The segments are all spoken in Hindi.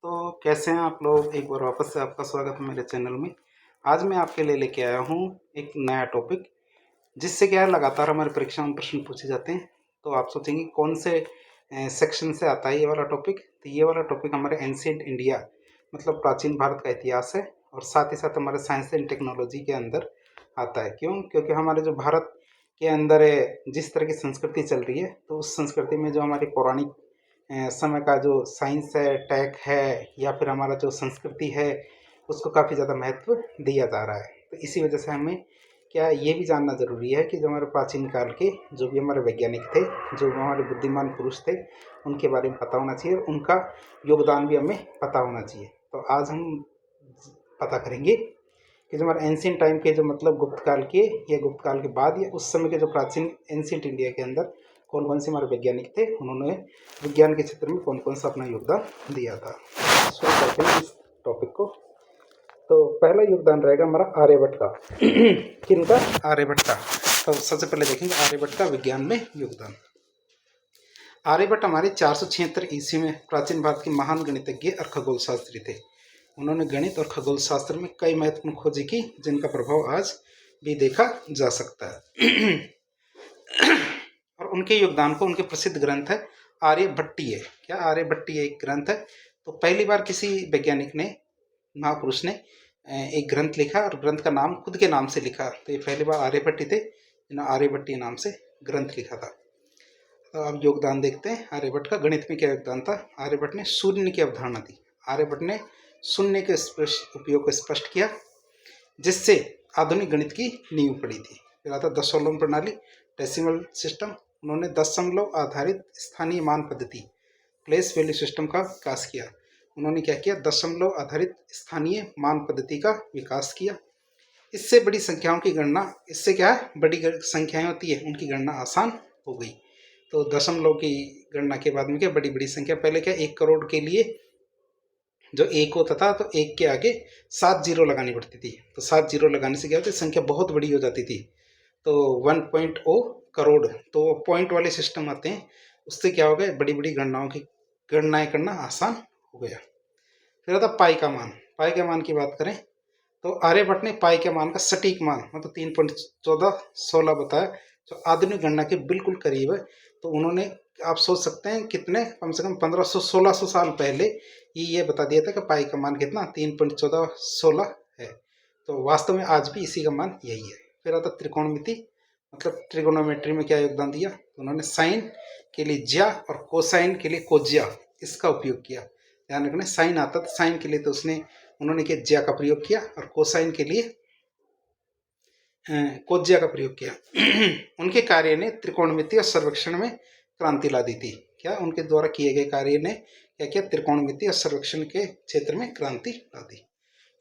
तो कैसे हैं आप लोग। एक बार वापस से आपका स्वागत है मेरे चैनल में। आज मैं आपके लिए लेके आया हूँ एक नया टॉपिक, जिससे क्या है लगातार हमारी परीक्षा में प्रश्न पूछे जाते हैं। तो आप सोचेंगे कौन से सेक्शन से आता है ये वाला टॉपिक। तो ये वाला टॉपिक हमारे एंशिएंट इंडिया मतलब प्राचीन भारत का इतिहास है, और साथ ही साथ हमारे साइंस एंड टेक्नोलॉजी के अंदर आता है। क्यों? क्योंकि हमारे जो भारत के अंदर जिस तरह की संस्कृति चल रही है, तो उस संस्कृति में जो हमारी पौराणिक समय का जो साइंस है, टेक है, या फिर हमारा जो संस्कृति है, उसको काफ़ी ज़्यादा महत्व दिया जा रहा है। तो इसी वजह से हमें क्या ये भी जानना ज़रूरी है कि जो हमारे प्राचीन काल के जो भी हमारे वैज्ञानिक थे, जो हमारे बुद्धिमान पुरुष थे, उनके बारे में पता होना चाहिए, उनका योगदान भी हमें पता होना चाहिए। तो आज हम पता करेंगे कि जो हमारे एंशिएंट टाइम के जो मतलब गुप्त काल के या गुप्त काल के बाद या उस समय के जो प्राचीन एंशिएंट इंडिया के अंदर कौन कौन से हमारे वैज्ञानिक थे, उन्होंने विज्ञान के क्षेत्र में कौन कौन सा अपना योगदान दिया था। शुरू करते हैं इस टॉपिक को। तो पहला योगदान रहेगा हमारा आर्यभट्ट का। किनका? आर्यभट्ट का। तो सबसे पहले देखेंगे आर्यभट्ट का विज्ञान में योगदान। आर्यभट्ट हमारे 476 ईस्वी में प्राचीन भारत के महान गणितज्ञ और खगोल शास्त्री थे। उन्होंने गणित और खगोल शास्त्र में कई महत्वपूर्ण खोजें की, जिनका प्रभाव आज भी देखा जा सकता है। और उनके योगदान को उनके प्रसिद्ध ग्रंथ है आर्यभट्टीय। क्या? आर्यभट्टीय एक ग्रंथ है। तो पहली बार किसी वैज्ञानिक ने, महापुरुष ने एक ग्रंथ लिखा और ग्रंथ का नाम खुद के नाम से लिखा। तो ये पहली बार आर्यभट्टी थे जिन्होंने आर्यभट्टीय नाम से ग्रंथ लिखा था। तो अब योगदान देखते हैं आर्यभट्ट का। गणित में क्या योगदान था? आर्यभट्ट ने शून्य की अवधारणा दी। आर्यभट्ट ने शून्य के उपयोग को स्पष्ट किया, जिससे आधुनिक गणित की नींव पड़ी थी। फिर आता दशमलव प्रणाली, डेसिमल सिस्टम। उन्होंने दशमलव आधारित स्थानीय मान पद्धति, प्लेस वैल्यू सिस्टम का विकास किया। उन्होंने क्या किया? दशमलव आधारित स्थानीय मान पद्धति का विकास किया। इससे बड़ी संख्याओं की गणना, इससे क्या है, बड़ी संख्याएं होती है उनकी गणना आसान हो गई। तो दशमलव की गणना के बाद में क्या, बड़ी बड़ी संख्या। पहले क्या, 1 करोड़ के लिए जो 1 होता था, तो 1 के आगे 7 जीरो लगानी पड़ती थी। तो 7 जीरो लगाने से क्या होता है, संख्या बहुत बड़ी हो जाती थी। तो 1.0 करोड़, तो पॉइंट वाले सिस्टम आते हैं, उससे क्या हो गया, बड़ी बड़ी गणनाओं की गणनाएं करना आसान हो गया। फिर आता पाई का मान। पाई के मान की बात करें तो आर्यभट्ट ने पाई के मान का सटीक मान मतलब 3.1416 बताया, जो आधुनिक गणना के बिल्कुल करीब है। तो उन्होंने, आप सोच सकते हैं कितने, कम से कम 1500-1600 साल पहले ये बता दिया था कि पाई का मान कितना, 3.1416 है। तो वास्तव में आज भी इसी का मान यही है। फिर आता त्रिकोणमिति मतलब ट्रिगोनोमेट्री में क्या योगदान दिया? तो उन्होंने साइन के लिए ज्या और कोसाइन के लिए कोज्या, इसका उपयोग किया। ध्यान रखना, साइन आता तो साइन के लिए तो उन्होंने क्या, ज्या का प्रयोग किया, और कोसाइन के लिए कोज्या का प्रयोग किया। उनके कार्य ने त्रिकोणमिति और सर्वेक्षण में क्रांति ला दी थी। क्या? उनके द्वारा किए गए कार्य ने क्या किया? त्रिकोणमिति और सर्वेक्षण के क्षेत्र में क्रांति ला दी।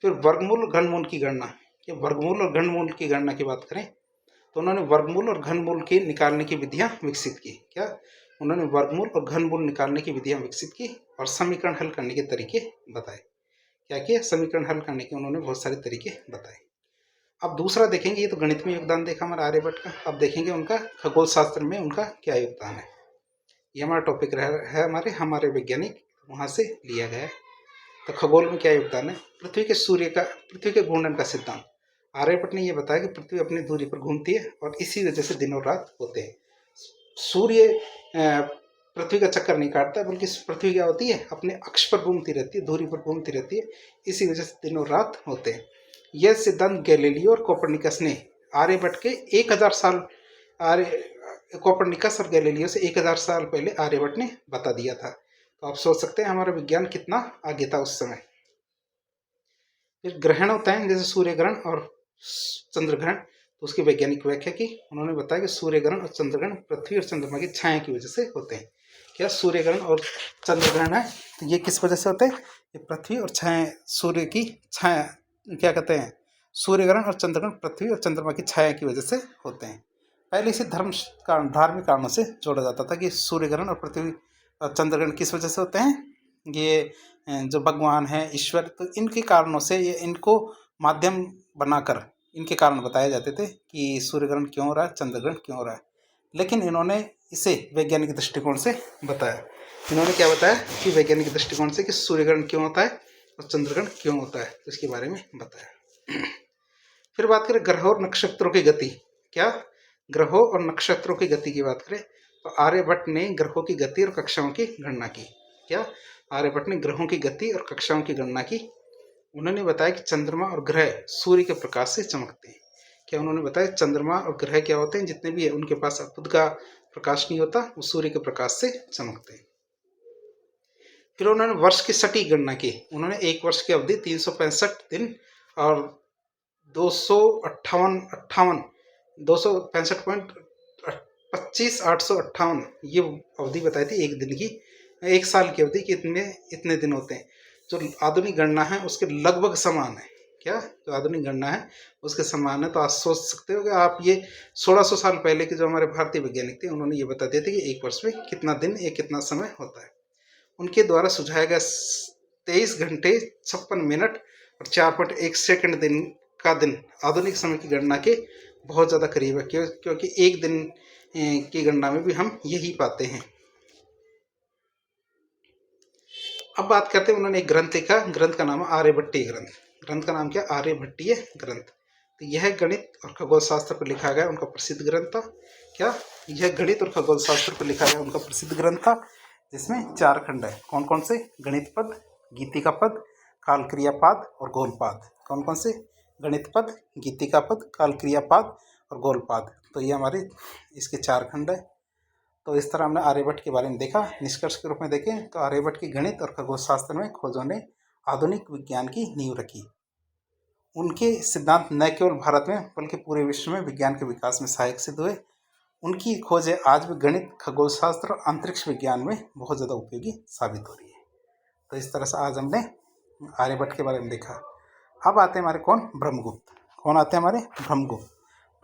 फिर वर्गमूल घनमूल की गणना। क्या वर्गमूल और घनमूल की गणना की बात करें तो उन्होंने वर्गमूल और घनमूल की निकालने की विधियां विकसित की। क्या? उन्होंने वर्गमूल और घनमूल निकालने की विधियां विकसित की और समीकरण हल करने के तरीके बताए। क्या किया? समीकरण हल करने के उन्होंने बहुत सारे तरीके बताए। अब दूसरा देखेंगे, ये तो गणित में योगदान देखा हमारा आर्यभट्ट का। अब देखेंगे उनका खगोल शास्त्र में उनका क्या योगदान है। ये हमारा टॉपिक है हमारे वैज्ञानिक वहाँ से लिया गया है। तो खगोल में क्या योगदान है? पृथ्वी के घूर्णन का सिद्धांत। आर्यभट्ट ने यह बताया कि पृथ्वी अपनी दूरी पर घूमती है और इसी वजह से दिन और रात होते हैं। सूर्य पृथ्वी का चक्कर नहीं काटता, बल्कि पृथ्वी क्या होती है, अपने अक्ष पर घूमती रहती है, दूरी पर घूमती रहती है, इसी वजह से दिन और रात होते हैं। यह सिद्धांत गैलीलियो और कोपरनिकस ने आर्यभट्ट के 1000 साल, कोपरनिकस और गैलीलियो से 1000 साल पहले आर्यभट्ट ने बता दिया था। तो आप सोच सकते हैं हमारा विज्ञान कितना आगे था उस समय। फिर ग्रहण होता है, जैसे सूर्य ग्रहण और चंद्र ग्रहण, तो उसकी वैज्ञानिक व्याख्या की। उन्होंने बताया कि सूर्य ग्रहण और चंद्र ग्रहण पृथ्वी और चंद्रमा की छाया की वजह से होते हैं। क्या सूर्य ग्रहण और चंद्र ग्रहण है, तो ये किस वजह से होते हैं? ये पृथ्वी और छाया, सूर्य की छाया, क्या कहते हैं, सूर्य ग्रहण और चंद्र ग्रहण पृथ्वी और चंद्रमा की छाया की वजह से होते हैं। पहले इसे धार्मिक कारणों से जोड़ा जाता था कि सूर्य ग्रहण और पृथ्वी और चंद्र ग्रहण किस वजह से होते हैं, ये जो भगवान है, ईश्वर, तो इनके कारणों से, ये इनको माध्यम बनाकर इनके कारण बताए जाते थे कि सूर्य ग्रहण क्यों हो रहा है, चंद्र ग्रहण क्यों हो रहा है। लेकिन इन्होंने इसे वैज्ञानिक दृष्टिकोण से बताया। इन्होंने क्या बताया कि वैज्ञानिक दृष्टिकोण से कि सूर्यग्रहण क्यों होता है और चंद्रग्रहण क्यों होता है, तो इसके बारे में बताया। फिर बात करें ग्रहों और नक्षत्रों की गति। क्या ग्रहों और नक्षत्रों की गति की बात करें तो आर्यभट्ट ने ग्रहों की गति और कक्षाओं की गणना की। क्या आर्यभट्ट ने ग्रहों की गति और कक्षाओं की गणना की। उन्होंने बताया कि चंद्रमा और ग्रह सूर्य के प्रकाश से चमकते हैं। क्या उन्होंने बताया चंद्रमा और ग्रह क्या होते हैं, जितने भी है उनके पास खुद का प्रकाश नहीं होता, वो सूर्य के प्रकाश से चमकते हैं। फिर उन्होंने वर्ष की सटीक गणना की। उन्होंने एक वर्ष की अवधि 365 दिन और 265.25 ये अवधि बताई थी एक दिन की, एक साल की अवधि कि इतने दिन होते हैं। जो आधुनिक गणना है उसके लगभग समान है। क्या जो आधुनिक गणना है उसके समान है। तो आप सोच सकते हो कि आप ये 1600 साल पहले के जो हमारे भारतीय वैज्ञानिक थे उन्होंने ये बता दिए थे कि एक वर्ष में कितना दिन या कितना समय होता है। उनके द्वारा सुझाया गया 23 घंटे 56 मिनट और 4.1 सेकंड दिन का दिन आधुनिक समय की गणना के बहुत ज़्यादा करीब है, क्योंकि एक दिन की गणना में भी हम यही पाते हैं। अब बात करते हैं, उन्होंने एक ग्रंथ लिखा, ग्रंथ का नाम है आर्यभट्टीय ग्रंथ। ग्रंथ का नाम क्या, आर्यभट्टीय ग्रंथ। तो यह गणित और खगोल शास्त्र पर लिखा गया उनका प्रसिद्ध ग्रंथ था। क्या यह गणित और खगोल शास्त्र पर लिखा गया उनका प्रसिद्ध ग्रंथ था, जिसमें 4 खंड है। कौन कौन से, गणित पद, गीतिका पद, काल क्रियापाद और गोलपाद। कौन कौन से, गणित पद, गीतिका पद, काल क्रियापाद और गोलपाद। तो ये हमारे इसके 4 खंड है। तो इस तरह हमने आर्यभट्ट के बारे में देखा। निष्कर्ष के रूप में देखें तो आर्यभट्ट की गणित और खगोल शास्त्र में खोजों ने आधुनिक विज्ञान की नींव रखी। उनके सिद्धांत न केवल भारत में बल्कि पूरे विश्व में विज्ञान के विकास में सहायक सिद्ध हुए। उनकी खोजें आज भी गणित, खगोल शास्त्र और अंतरिक्ष विज्ञान में बहुत ज़्यादा उपयोगी साबित हो रही है। तो इस तरह से आज हमने आर्यभट्ट के बारे में देखा। अब आते हैं हमारे कौन, ब्रह्मगुप्त। कौन आते हैं हमारे, ब्रह्मगुप्त।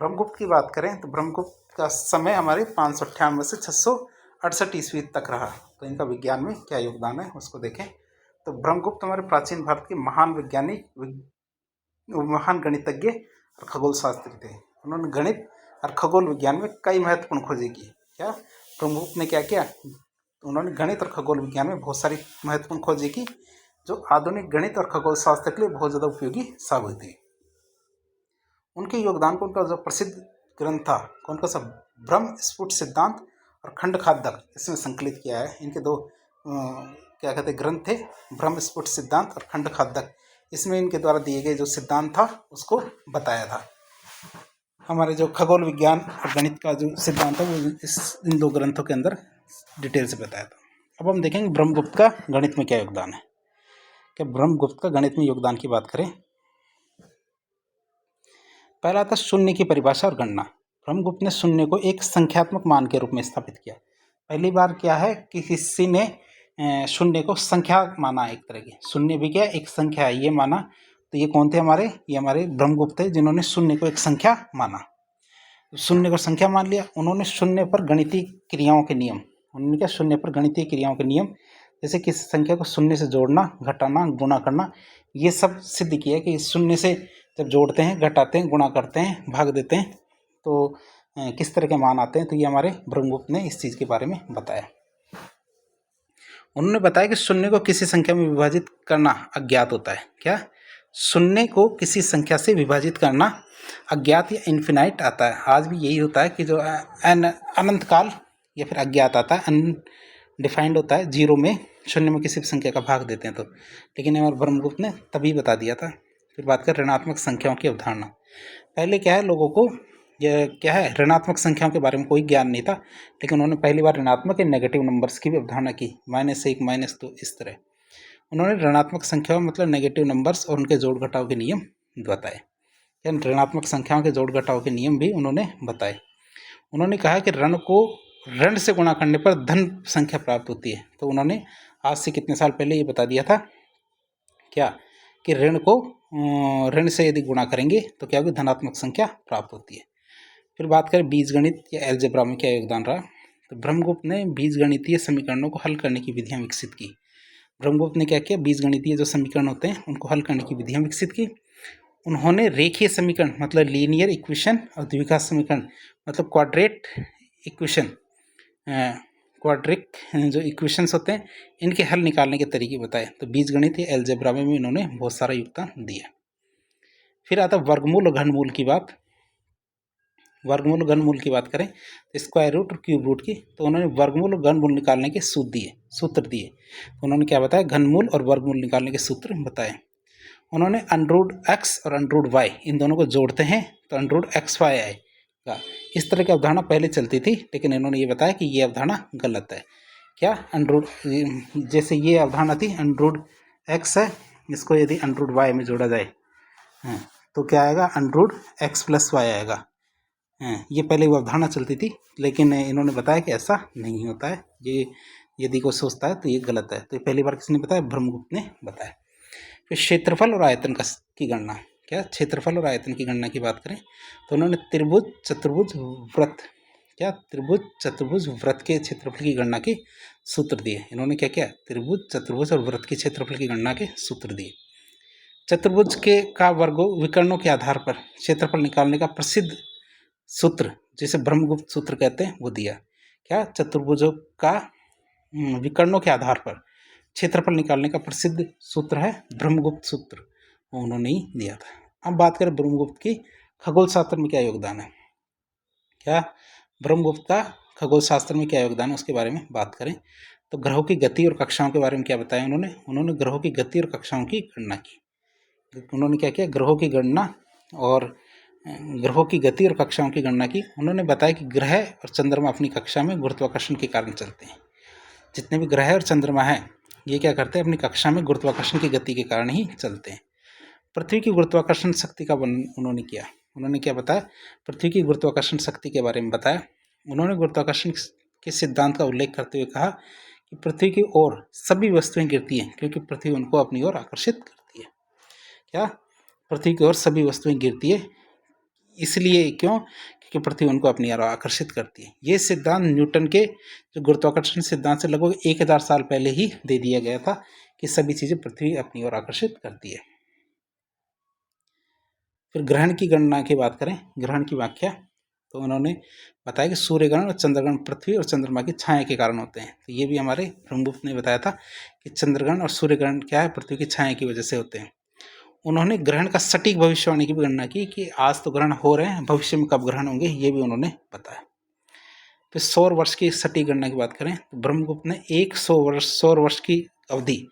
ब्रह्मगुप्त की बात करें तो ब्रह्मगुप्त का समय हमारे 598 से 668 ईस्वी तक रहा। तो इनका विज्ञान में क्या योगदान है उसको देखें। तो ब्रह्मगुप्त हमारे प्राचीन भारत के महान वैज्ञानिक, महान गणितज्ञ और खगोल शास्त्री थे। उन्होंने गणित और खगोल विज्ञान में कई महत्वपूर्ण खोजें की। क्या ब्रह्मगुप्त ने क्या किया, उन्होंने गणित और खगोल विज्ञान में बहुत सारी महत्वपूर्ण खोजें की जो आधुनिक गणित और खगोल शास्त्र के लिए बहुत ज़्यादा उपयोगी साबित हुई। उनके योगदान को उनका जो प्रसिद्ध ग्रंथ था कौन सा, ब्रह्म स्फुट सिद्धांत और खंड खाद्यक, इसमें संकलित किया है। इनके दो क्या कहते ग्रंथ थे, ब्रह्म स्फुट सिद्धांत और खंड खाद्यक। इसमें इनके द्वारा दिए गए जो सिद्धांत था उसको बताया था। हमारे जो खगोल विज्ञान और गणित का जो सिद्धांत है वो इन 2 ग्रंथों के अंदर डिटेल से बताया था। अब हम देखेंगे ब्रह्मगुप्त का गणित में क्या योगदान है। क्या ब्रह्मगुप्त का गणित में योगदान की बात करें, पहला था शून्य की परिभाषा और गणना। ब्रह्मगुप्त ने शून्य को एक संख्यात्मक मान के रूप में स्थापित किया। पहली बार क्या है कि किसी ने शून्य को संख्या माना, एक तरह की शून्य भी क्या एक संख्या है ये माना। तो ये कौन थे हमारे, ये हमारे ब्रह्मगुप्त थे जिन्होंने शून्य को एक संख्या माना। शून्य को संख्या मान लिया। उन्होंने शून्य पर गणितीय क्रियाओं के नियम, उन्होंने क्या शून्य पर गणितीय क्रियाओं के नियम, जैसे किसी संख्या को शून्य से जोड़ना, घटाना, गुणा करना, ये सब सिद्ध किया कि शून्य से जब जोड़ते हैं, घटाते हैं, गुणा करते हैं, भाग देते हैं तो किस तरह के मान आते हैं। तो ये हमारे ब्रह्मगुप्त ने इस चीज़ के बारे में बताया। उन्होंने बताया कि शून्य को किसी संख्या में विभाजित करना अज्ञात होता है। क्या शून्य को किसी संख्या से विभाजित करना अज्ञात या इन्फिनाइट आता है। आज भी यही होता है कि जो अनंत काल या फिर अज्ञात आता है, अनडिफाइंड होता है, जीरो में शून्य में किसी भी संख्या का भाग देते हैं तो। लेकिन हमारे ब्रह्मगुप्त ने तभी बता दिया था। फिर बात करें ऋणात्मक संख्याओं की अवधारणा। पहले क्या है, लोगों को यह क्या है, ऋणात्मक संख्याओं के बारे में कोई ज्ञान नहीं था, लेकिन उन्होंने पहली बार ऋणात्मक या नेगेटिव नंबर्स की भी अवधारणा की, -1, -2 इस तरह। उन्होंने ऋणात्मक संख्याओं मतलब नेगेटिव नंबर्स और उनके जोड़ घटाव के नियम बताए। या ऋणात्मक संख्याओं के जोड़ घटाव के नियम भी उन्होंने बताए। उन्होंने कहा कि ऋण से गुणा करने पर धन संख्या प्राप्त होती है। तो उन्होंने आज से कितने साल पहले ये बता दिया था क्या कि ऋण से यदि गुणा करेंगे तो क्या होगी, धनात्मक संख्या प्राप्त होती है। फिर बात करें बीजगणित या एलजेब्रा में क्या योगदान रहा। तो ब्रह्मगुप्त ने बीजगणितीय समीकरणों को हल करने की विधियां विकसित की। ब्रह्मगुप्त ने क्या किया, बीजगणितीय जो समीकरण होते हैं उनको हल करने की विधियां विकसित की। उन्होंने रेखीय समीकरण मतलब लीनियर इक्वेशन और द्विघात समीकरण मतलब क्वाड्रेट इक्वेशन क्वाड्रिक जो इक्वेशंस होते हैं इनके हल निकालने के तरीके बताए। तो बीजगणित या अलजेब्रा में भी इन्होंने बहुत सारा योगदान दिया। फिर आता वर्गमूल और घनमूल की बात। वर्गमूल घनमूल की बात करें तो स्क्वायर रूट और क्यूब रूट की, तो उन्होंने वर्गमूल और घनमूल निकालने के सूत्र दिए। तो उन्होंने क्या बताया, घनमूल और वर्गमूल निकालने के सूत्र बताए। उन्होंने अनरूट एक्स और अनरूट वाई इन दोनों को जोड़ते हैं तो अनरूट एक्स वाई आएगा। इस तरह की अवधारणा पहले चलती थी, लेकिन इन्होंने ये बताया कि ये अवधारणा गलत है। क्या अनरूट, जैसे ये अवधारणा थी अनरूट एक्स है, इसको यदि अनरूट वाई में जोड़ा जाए तो क्या आएगा, अनरूट एक्स प्लस वाई आएगा। ये पहले वो अवधारणा चलती थी, लेकिन इन्होंने बताया कि ऐसा नहीं होता है। ये यदि कोई सोचता है तो ये गलत है। तो ये पहली बार किसने बताया, ब्रह्मगुप्त ने बताया। फिर क्षेत्रफल और आयतन की गणना। क्या क्षेत्रफल और आयतन की गणना की बात करें तो उन्होंने त्रिभुज चतुर्भुज व्रत के क्षेत्रफल की गणना के सूत्र दिए। इन्होंने क्या किया, त्रिभुज चतुर्भुज और वृत्त के क्षेत्रफल की गणना के सूत्र दिए। चतुर्भुज के का वर्गों विकर्णों के आधार पर क्षेत्रफल निकालने का प्रसिद्ध सूत्र, जिसे ब्रह्मगुप्त सूत्र कहते हैं, वो दिया। क्या, चतुर्भुजों का विकर्णों के आधार पर क्षेत्रफल निकालने का प्रसिद्ध सूत्र है ब्रह्मगुप्त सूत्र, वो उन्होंने ही दिया था। अब बात करें ब्रह्मगुप्त की खगोल शास्त्र में क्या योगदान है। क्या, ब्रह्मगुप्त का खगोल शास्त्र में क्या योगदान है उसके बारे में बात करें तो ग्रहों की गति और कक्षाओं के बारे में क्या बताया उन्होंने ग्रहों की गति और कक्षाओं की गणना की। उन्होंने क्या किया, ग्रहों की गति और कक्षाओं की गणना की। उन्होंने बताया कि ग्रह और चंद्रमा अपनी कक्षा में गुरुत्वाकर्षण के कारण चलते हैं। जितने भी ग्रह और चंद्रमा हैं ये क्या करते हैं, अपनी कक्षा में गुरुत्वाकर्षण की गति के कारण ही चलते हैं। पृथ्वी की गुरुत्वाकर्षण शक्ति का वर्णन उन्होंने किया। उन्होंने क्या बताया, पृथ्वी की गुरुत्वाकर्षण शक्ति के बारे में बताया। उन्होंने गुरुत्वाकर्षण के सिद्धांत का उल्लेख करते हुए कहा कि पृथ्वी की ओर सभी वस्तुएं गिरती हैं क्योंकि पृथ्वी उनको अपनी ओर आकर्षित करती है। क्या, पृथ्वी की ओर सभी वस्तुएं गिरती है इसलिए, क्यों, क्योंकि पृथ्वी उनको अपनी ओर आकर्षित करती है। ये सिद्धांत न्यूटन के जो गुरुत्वाकर्षण सिद्धांत से लगभग 1000 साल पहले ही दे दिया गया था कि सभी चीजें पृथ्वी अपनी ओर आकर्षित करती है। फिर ग्रहण की गणना की बात करें, ग्रहण की व्याख्या, तो उन्होंने बताया कि सूर्यग्रहण और चंद्रग्रहण पृथ्वी और चंद्रमा की छाया के कारण होते हैं। तो ये भी हमारे ब्रह्मगुप्त ने बताया था कि चंद्रग्रहण और सूर्यग्रहण क्या है, पृथ्वी की छाया की वजह से होते हैं। उन्होंने ग्रहण का सटीक भविष्यवाणी की भी गणना की कि आज तो ग्रहण हो रहे हैं, भविष्य में कब ग्रहण होंगे ये भी उन्होंने बताया। फिर सौर वर्ष की सटीक गणना की बात करें तो ब्रह्मगुप्त ने 100 वर्ष की अवधि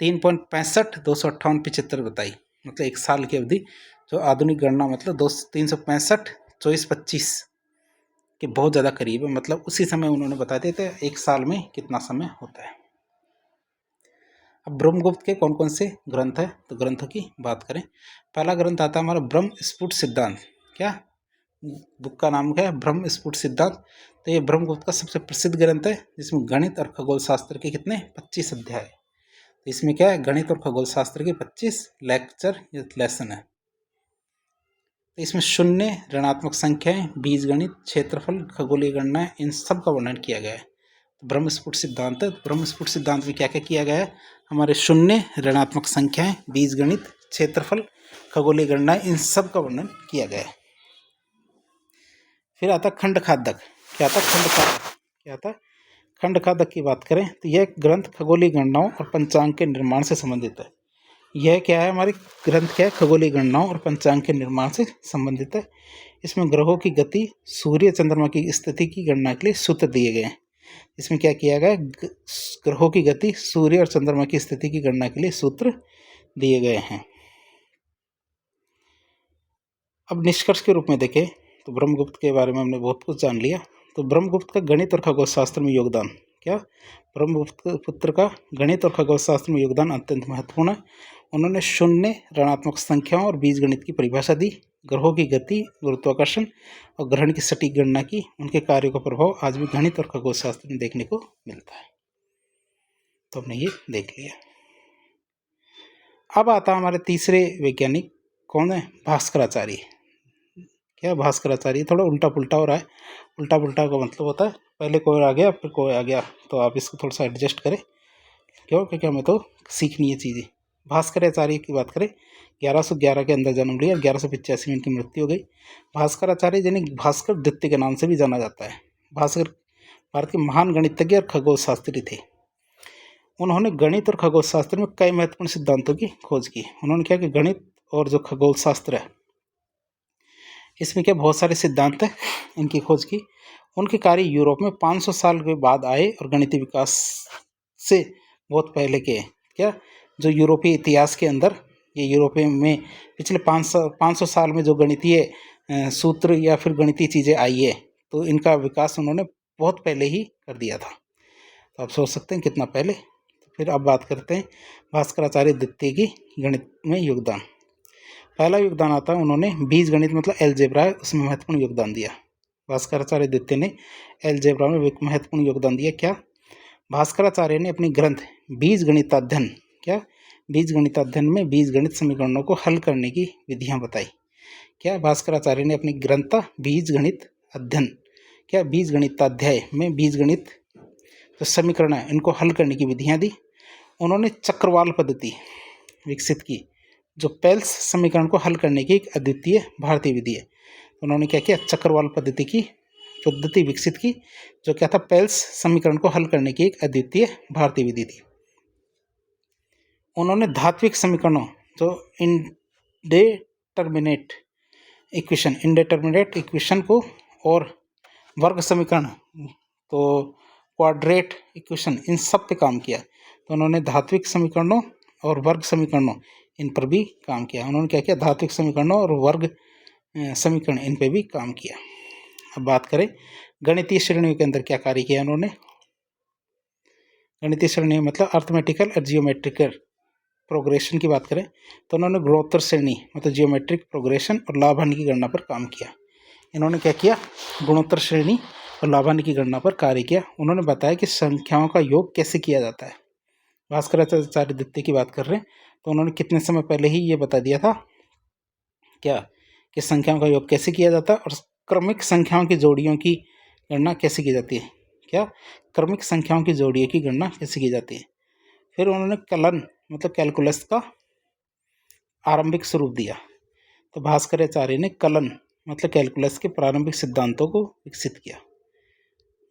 3.65 बताई, मतलब 1 साल की अवधि, जो आधुनिक गणना मतलब 365 24 25 के बहुत ज़्यादा करीब है। मतलब उसी समय उन्होंने बता दिए थे 1 साल में कितना समय होता है। अब ब्रह्मगुप्त के कौन कौन से ग्रंथ है, तो ग्रंथों की बात करें, पहला ग्रंथ आता है हमारा ब्रह्म स्फुट सिद्धांत। क्या, बुक का नाम क्या है, ब्रह्म स्फुट सिद्धांत। तो ये ब्रह्मगुप्त का सबसे प्रसिद्ध ग्रंथ है, जिसमें गणित और खगोल शास्त्र के कितने 25 अध्याय। तो इसमें क्या है, गणित और खगोल शास्त्र के 25 लेसन है। तो इसमें शून्य, ऋणात्मक संख्याएं, बीजगणित, क्षेत्रफल, खगोलीय गणना, इन सब का वर्णन किया गया है। ब्रह्मस्फुट सिद्धांत, ब्रह्मस्फुट सिद्धांत में क्या क्या किया गया है, हमारे शून्य, ऋणात्मक संख्याएं, बीजगणित, क्षेत्रफल, खगोलीय गणना, इन सब का वर्णन किया गया है। फिर आता खंडखादक। क्या आता खंडखादक की बात करें तो यह ग्रंथ खगोलीय गणनाओं और पंचांग के निर्माण से संबंधित है। यह क्या है, हमारी ग्रंथ क्या है, खगोलीय गणनाओं और पंचांग के निर्माण से संबंधित है। इसमें ग्रहों की गति, सूर्य चंद्रमा की स्थिति की गणना के लिए सूत्र दिए गए हैं। इसमें क्या किया गया, ग्रहों की गति, सूर्य और चंद्रमा की स्थिति की गणना के लिए सूत्र दिए गए हैं। अब निष्कर्ष के रूप में देखें तो ब्रह्मगुप्त के बारे में हमने बहुत कुछ जान लिया। तो ब्रह्मगुप्त का गणित और खगोल शास्त्र में योगदान, क्या, ब्रह्मगुप्त पुत्र का गणित और खगोल शास्त्र में योगदान अत्यंत महत्वपूर्ण है। उन्होंने शून्य, ऋणात्मक संख्याओं और बीजगणित की परिभाषा दी, ग्रहों की गति, गुरुत्वाकर्षण और ग्रहण की सटीक गणना की। उनके कार्यों का प्रभाव आज भी गणित और खगोल शास्त्र में देखने को मिलता है। तो हमने ये देख लिया। अब आता हमारे तीसरे वैज्ञानिक, कौन है, भास्कराचार्य। क्या, भास्कराचार्य थोड़ा उल्टा पुल्टा हो रहा है। उल्टा पुल्टा का मतलब होता है पहले कोई आ गया फिर कोई आ गया, तो आप इसको थोड़ा सा एडजस्ट करें, क्यों, क्योंकि हमें तो सीखनी है चीज़ें। भास्कराचार्य की बात करें, 1111 के अंदर जन्म लिया, 1185 में इनकी मृत्यु हो गई। भास्कराचार्य जिन्हें भास्कर द्वितीय के नाम से भी जाना जाता है। भारत के महान गणितज्ञ और खगोल शास्त्री थे। उन्होंने गणित और खगोल शास्त्र में कई महत्वपूर्ण सिद्धांतों की खोज की। उन्होंने क्या कि गणित और जो खगोल शास्त्र है इसमें क्या बहुत सारे सिद्धांत है इनकी खोज की। उनके कार्य यूरोप में 500 साल के बाद आए और गणितीय विकास से बहुत पहले के क्या जो यूरोपीय इतिहास के अंदर ये यूरोपीय में पिछले 500 साल में जो गणितीय सूत्र या फिर गणितीय चीज़ें आई है तो इनका विकास उन्होंने बहुत पहले ही कर दिया था। तो आप सोच सकते हैं कितना पहले। तो फिर अब बात करते हैं भास्कराचार्य द्वितीय की गणित में योगदान। पहला योगदान आता है उन्होंने बीज गणित मतलब एलजेब्रा है उसमें महत्वपूर्ण योगदान दिया। भास्कराचार्य द्वितीय ने एलजेब्रा में एक महत्वपूर्ण योगदान दिया। क्या भास्कराचार्य ने अपनी ग्रंथ बीज गणिताध्ययन क्या बीज गणिताध्ययन में बीज गणित समीकरणों को हल करने की विधियां बताई। क्या भास्कराचार्य ने अपनी ग्रंथ बीज गणित अध्ययन क्या बीज गणिताध्याय में बीज गणित जो समीकरण है इनको हल करने की विधियां दी। उन्होंने चक्रवाल पद्धति विकसित की जो पेल्स समीकरण को हल करने की एक अद्वितीय भारतीय विधि है। उन्होंने क्या किया चक्रवाल पद्धति विकसित की जो क्या था पेल्स समीकरण को हल करने की एक अद्वितीय भारतीय विधि थी। उन्होंने धात्विक समीकरणों जो इंडेटर्मिनेट इक्वेशन को और वर्ग समीकरण तो क्वाड्रेट इक्वेशन इन सब पे काम किया। तो उन्होंने धात्विक समीकरणों और वर्ग समीकरणों इन पर भी काम किया। उन्होंने क्या किया धात्विक समीकरणों और वर्ग समीकरण इन पे भी काम किया। अब बात करें गणितीय श्रेणियों के अंदर क्या कार्य किया उन्होंने। गणितीय श्रेणी मतलब अर्थमेटिकल और जियोमेट्रिकल प्रोग्रेशन की बात करें तो उन्होंने गुणोत्तर श्रेणी मतलब जियोमेट्रिक प्रोग्रेशन और लाभ हानि की गणना पर काम किया। इन्होंने क्या किया गुणोत्तर श्रेणी और लाभ हानि की गणना पर कार्य किया। उन्होंने बताया कि संख्याओं का योग कैसे किया जाता है। भास्कराचार्य द्वितीय की बात कर रहे हैं तो उन्होंने कितने समय पहले ही ये बता दिया था क्या कि संख्याओं का योग कैसे किया जाता है और क्रमिक संख्याओं की जोड़ियों की गणना कैसे की जाती है। क्या क्रमिक संख्याओं की जोड़ियों की गणना कैसे की जाती है। फिर उन्होंने कलन मतलब कैलकुलस का आरंभिक स्वरूप दिया। तो भास्कराचार्य ने कलन मतलब कैलकुलस के प्रारंभिक सिद्धांतों को विकसित किया।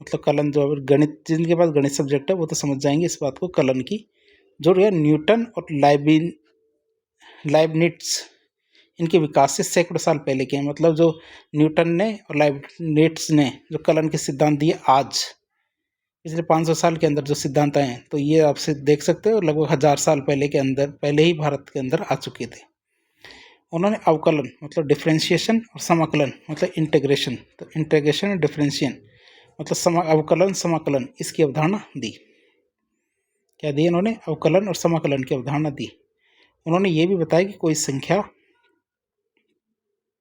मतलब कलन जो गणित जिनके पास गणित सब्जेक्ट है वो तो समझ जाएंगे इस बात को। कलन की जो न्यूटन और लाइबनिट्स इनके विकास से सैकड़ों साल पहले के हैं। मतलब जो न्यूटन ने और लाइबनिट्स ने जो कलन के सिद्धांत दिए आज पिछले 500 साल के अंदर जो सिद्धांत आए हैं तो ये आपसे देख सकते हो लगभग 1000 साल पहले ही भारत के अंदर आ चुके थे। उन्होंने अवकलन मतलब डिफ्रेंशिएशन और समाकलन मतलब इंटीग्रेशन तो इंटीग्रेशन और डिफ्रेंशिएशन मतलब अवकलन समाकलन इसकी अवधारणा दी। क्या दी उन्होंने अवकलन और समाकलन की अवधारणा दी। उन्होंने ये भी बताया कि कोई संख्या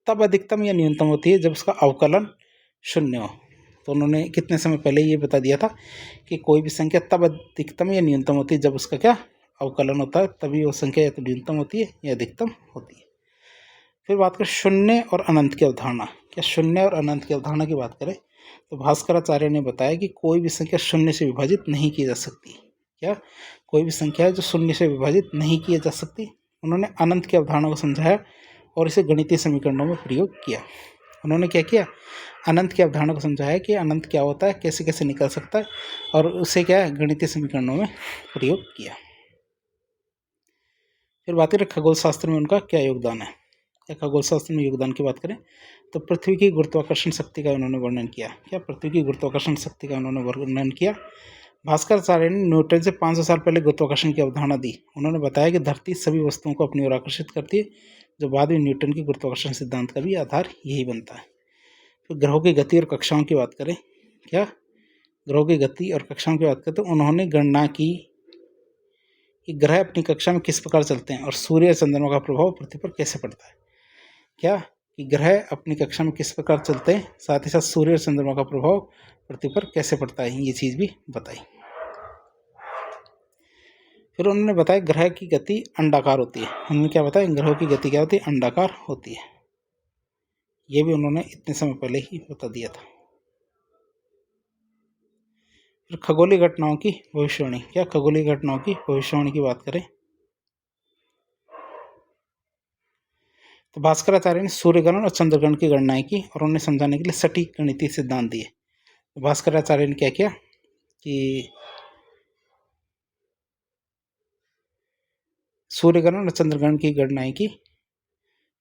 तब अधिकतम या न्यूनतम होती है जब उसका अवकलन शून्य हो। तो उन्होंने कितने समय पहले ये बता दिया था कि कोई भी संख्या तब अधिकतम या न्यूनतम होती है जब उसका क्या अवकलन होता है तभी वो संख्या या तो न्यूनतम होती है या अधिकतम होती है। फिर बात करें शून्य और अनंत की अवधारणा। क्या शून्य और अनंत की अवधारणा की बात करें तो भास्कराचार्य ने बताया कि कोई भी संख्या शून्य से विभाजित नहीं की जा सकती। क्या कोई भी संख्या है जो शून्य से विभाजित नहीं की जा सकती। उन्होंने अनंत की अवधारणा को समझाया और इसे गणितीय समीकरणों में प्रयोग किया। उन्होंने क्या किया अनंत की अवधारणा को समझाया कि अनंत क्या होता है कैसे कैसे निकल सकता है और उसे क्या है गणितीय समीकरणों में प्रयोग किया। फिर बात करें खगोल शास्त्र में उनका क्या योगदान है। या खगोल शास्त्र में योगदान की बात करें तो पृथ्वी की गुरुत्वाकर्षण शक्ति का उन्होंने वर्णन किया। क्या पृथ्वी की गुरुत्वाकर्षण शक्ति का उन्होंने वर्णन किया। भास्कराचार्य ने न्यूटन से 500 साल पहले गुरुत्वाकर्षण की अवधारणा दी। उन्होंने बताया कि धरती सभी वस्तुओं को अपनी ओर आकर्षित करती है जो बाद में न्यूटन की गुरुत्वाकर्षण सिद्धांत का भी आधार यही बनता है। तो ग्रहों की गति और कक्षाओं की बात करें। क्या ग्रहों की गति और कक्षाओं की बात करें तो उन्होंने गणना की कि ग्रह अपनी कक्षा में किस प्रकार चलते हैं और सूर्य और चंद्रमा का प्रभाव पृथ्वी पर कैसे पड़ता है। क्या कि ग्रह अपनी कक्षा में किस प्रकार चलते हैं साथ ही साथ सूर्य और चंद्रमा का प्रभाव पृथ्वी पर कैसे पड़ता है ये चीज़ भी बताई। फिर उन्होंने बताया ग्रह की गति अंडाकार होती है। उन्होंने क्या बताया ग्रहों की गति क्या होती है अंडाकार होती है। ये भी उन्होंने इतने समय पहले ही बता दिया था। फिर खगोलीय घटनाओं की भविष्यवाणी। क्या खगोलीय घटनाओं की भविष्यवाणी की बात करें तो भास्कराचार्य ने सूर्यग्रहण और चंद्रग्रहण की गणनाएं की और उन्हें समझाने के लिए सटीक गणितीय सिद्धांत दिए। भास्कराचार्य ने क्या किया कि सूर्यग्रहण और चंद्रग्रहण की गणनाएं की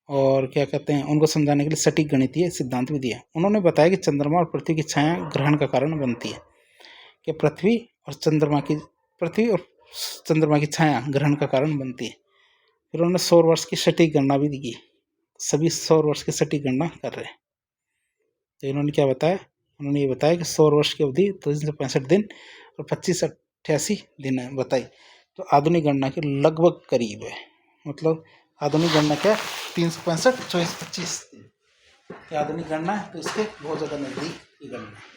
और क्या कहते हैं उनको समझाने के लिए सटीक गणितीय सिद्धांत भी दिया। उन्होंने बताया कि चंद्रमा और पृथ्वी की छाया ग्रहण का कारण बनती है, कि पृथ्वी और चंद्रमा की छाया ग्रहण का कारण बनती है। फिर उन्होंने सौर वर्ष की सटीक गणना भी की, सभी सौर वर्ष की सटीक गणना कर रहे हैं। तो इन्होंने क्या बताया, उन्होंने ये बताया कि सौर वर्ष की अवधि 365 दिन और 2588 दिन है बताई। तो आधुनिक गणना के लगभग करीब है, मतलब आधुनिक गणना क्या है 365 24 25 दिन क्या आधुनिक गणना है, तो इसके बहुत ज़्यादा नजदीक की गणना है।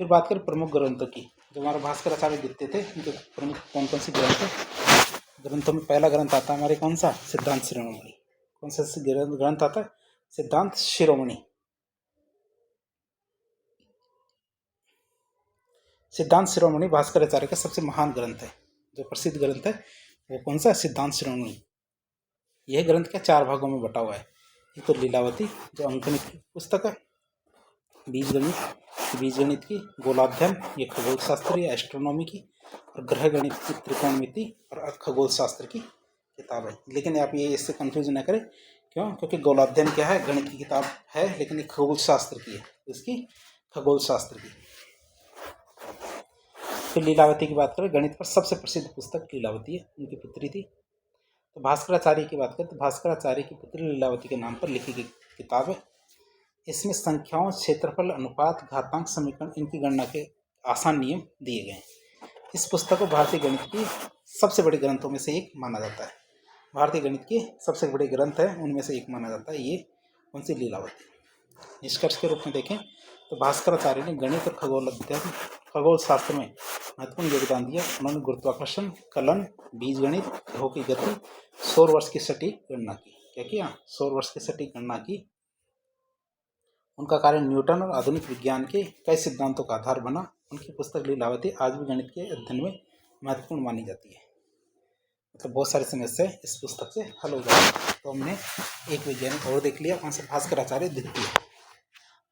फिर बात करें प्रमुख ग्रंथों की, जो हमारे भास्कराचार्य लिखते थे उनके प्रमुख कौन कौन से ग्रंथ है। ग्रंथों में पहला ग्रंथ आता है हमारे कौन सा, सिद्धांत शिरोमणि। कौन सा ग्रंथ आता है, सिद्धांत शिरोमणि। सिद्धांत शिरोमणि भास्कराचार्य का सबसे महान ग्रंथ है। जो प्रसिद्ध ग्रंथ है वो कौन सा, सिद्धांत शिरोमणि। यह ग्रंथ क्या 4 भागों में बटा हुआ है। एक तो लीलावती जो अंकगणित की पुस्तक है, बीजगणित की, गोलाध्ययन ये खगोल शास्त्र या एस्ट्रोनॉमी की, और ग्रह गणित की त्रिकोणमिति और खगोल शास्त्र की किताब है। लेकिन आप ये इससे कंफ्यूज न करें, क्यों, क्योंकि गोलाध्ययन क्या है, गणित की किताब है, लेकिन ये खगोल शास्त्र की है, इसकी खगोल शास्त्र की। फिर लीलावती की बात करें, गणित पर सबसे प्रसिद्ध पुस्तक लीलावती है, उनकी पुत्री थी। तो भास्कराचार्य की बात करें तो भास्कराचार्य की पुत्री लीलावती के नाम पर लिखी गई किताब है। इसमें संख्याओं, क्षेत्रफल, अनुपात, घातांक समीकरण इनकी गणना के आसान नियम दिए गए हैं। इस पुस्तक को भारतीय गणित की सबसे बड़े ग्रंथों में से एक माना जाता है। भारतीय गणित के सबसे बड़े ग्रंथ है उनमें से एक माना जाता है ये कौन सी, लीलावती। निष्कर्ष के रूप में देखें तो भास्कराचार्य ने गणित और खगोल शास्त्र में महत्वपूर्ण योगदान दिया। उन्होंने गुरुत्वाकर्षण, कलन, बीजगणित, ग्रहों की गति, सौर वर्ष की सटीक गणना की। क्या किया, सौर वर्ष की सटीक गणना की। उनका कार्य न्यूटन और आधुनिक विज्ञान के कई सिद्धांतों का आधार बना। उनकी पुस्तक लीलावती आज भी गणित के अध्ययन में महत्वपूर्ण मानी जाती है। मतलब बहुत सारी समस्याएं इस पुस्तक से हल हो जाती है। तो हमने एक वैज्ञानिक और देख लिया, कौन सा, भास्कराचार्य द्वितीय।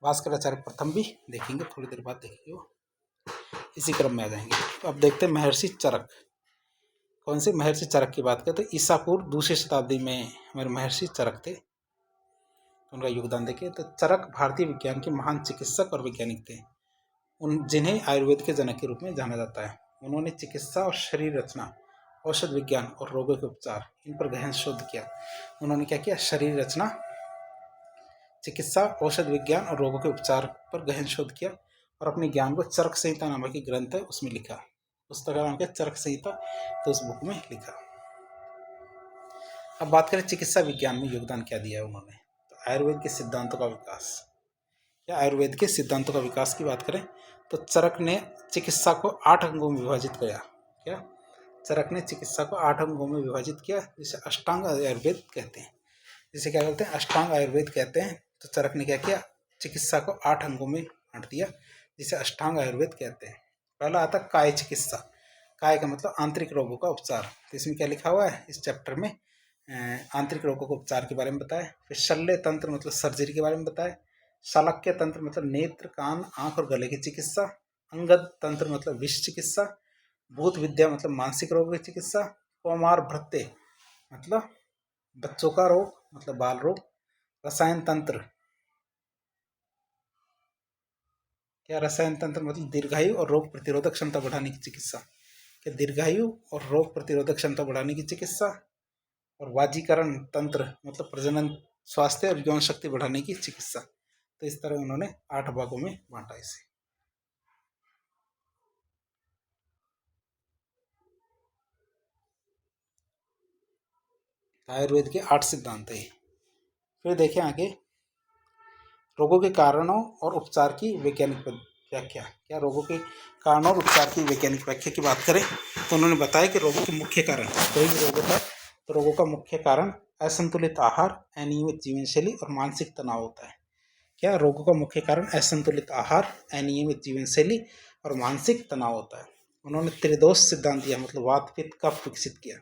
भास्कराचार्य प्रथम भी देखेंगे, थोड़ी देर बाद देखेंगे, वो इसी क्रम में आ जाएंगे। तो अब देखते हैं महर्षि चरक। कौन से, महर्षि चरक की बात करें तो ईसा पूर्व 2वीं शताब्दी में हमारे महर्षि चरक थे। उनका योगदान देखिए तो चरक भारतीय विज्ञान के महान चिकित्सक और वैज्ञानिक थे, जिन्हें आयुर्वेद के जनक के रूप में जाना जाता है। उन्होंने चिकित्सा और शरीर रचना, औषध विज्ञान और रोगों के उपचार इन पर गहन शोध किया। उन्होंने क्या किया, शरीर रचना, चिकित्सा, औषध विज्ञान और रोगों के उपचार पर गहन शोध किया और अपने ज्ञान को चरक संहिता नामक एक ग्रंथ है उसमें लिखा। पुस्तक का नाम क्या, चरक संहिता, तो उस बुक में लिखा। अब बात करें चिकित्सा विज्ञान में योगदान क्या दिया है उन्होंने, तो आयुर्वेद के सिद्धांतों का विकास। क्या, आयुर्वेद के सिद्धांतों का विकास की बात करें तो चरक ने चिकित्सा को 8 अंगों में विभाजित किया। क्या, चरक ने चिकित्सा को 8 अंगों में विभाजित किया, जिसे अष्टांग आयुर्वेद कहते हैं। जिसे क्या कहते हैं, अष्टांग आयुर्वेद कहते हैं। तो चरक ने क्या किया, चिकित्सा को 8 अंगों में बांट दिया, जिसे अष्टांग आयुर्वेद कहते हैं। पहला आता काय चिकित्सा। काय का मतलब आंतरिक रोगों का उपचार। तो इसमें क्या लिखा हुआ है इस चैप्टर में, आंतरिक रोगों के उपचार के बारे में बताया। फिर शल्य तंत्र मतलब सर्जरी के बारे में बताया। शालक्य तंत्र मतलब नेत्र, कान, आंख और गले की चिकित्सा। अंगद तंत्र मतलब विष चिकित्सा। भूत विद्या मतलब मानसिक रोगों की चिकित्सा। कौमार भृत्य मतलब बच्चों का रोग, मतलब बाल रोग। रसायन तंत्र, क्या, रसायन तंत्र मतलब दीर्घायु और रोग प्रतिरोधक क्षमता बढ़ाने की चिकित्सा। क्या, दीर्घायु और रोग प्रतिरोधक क्षमता बढ़ाने की चिकित्सा। और वाजीकरण तंत्र मतलब प्रजनन, स्वास्थ्य और यौन शक्ति बढ़ाने की चिकित्सा। तो इस तरह उन्होंने 8 भागों में बांटा इसे। आयुर्वेद के 8 सिद्धांत है। फिर देखें आगे, रोगों के कारणों और उपचार की वैज्ञानिक व्याख्या। क्या, रोगों के कारणों और उपचार की वैज्ञानिक व्याख्या की बात करें तो उन्होंने बताया कि रोगों के मुख्य कारण, कोई भी रोग होता है तो रोगों का मुख्य कारण असंतुलित आहार, अनियमित जीवन शैली और मानसिक तनाव होता है। क्या, रोगों का मुख्य कारण असंतुलित आहार, अनियमित जीवन शैली और मानसिक तनाव होता है। उन्होंने त्रिदोष सिद्धांत दिया, मतलब वात पित्त कफ विकसित किया।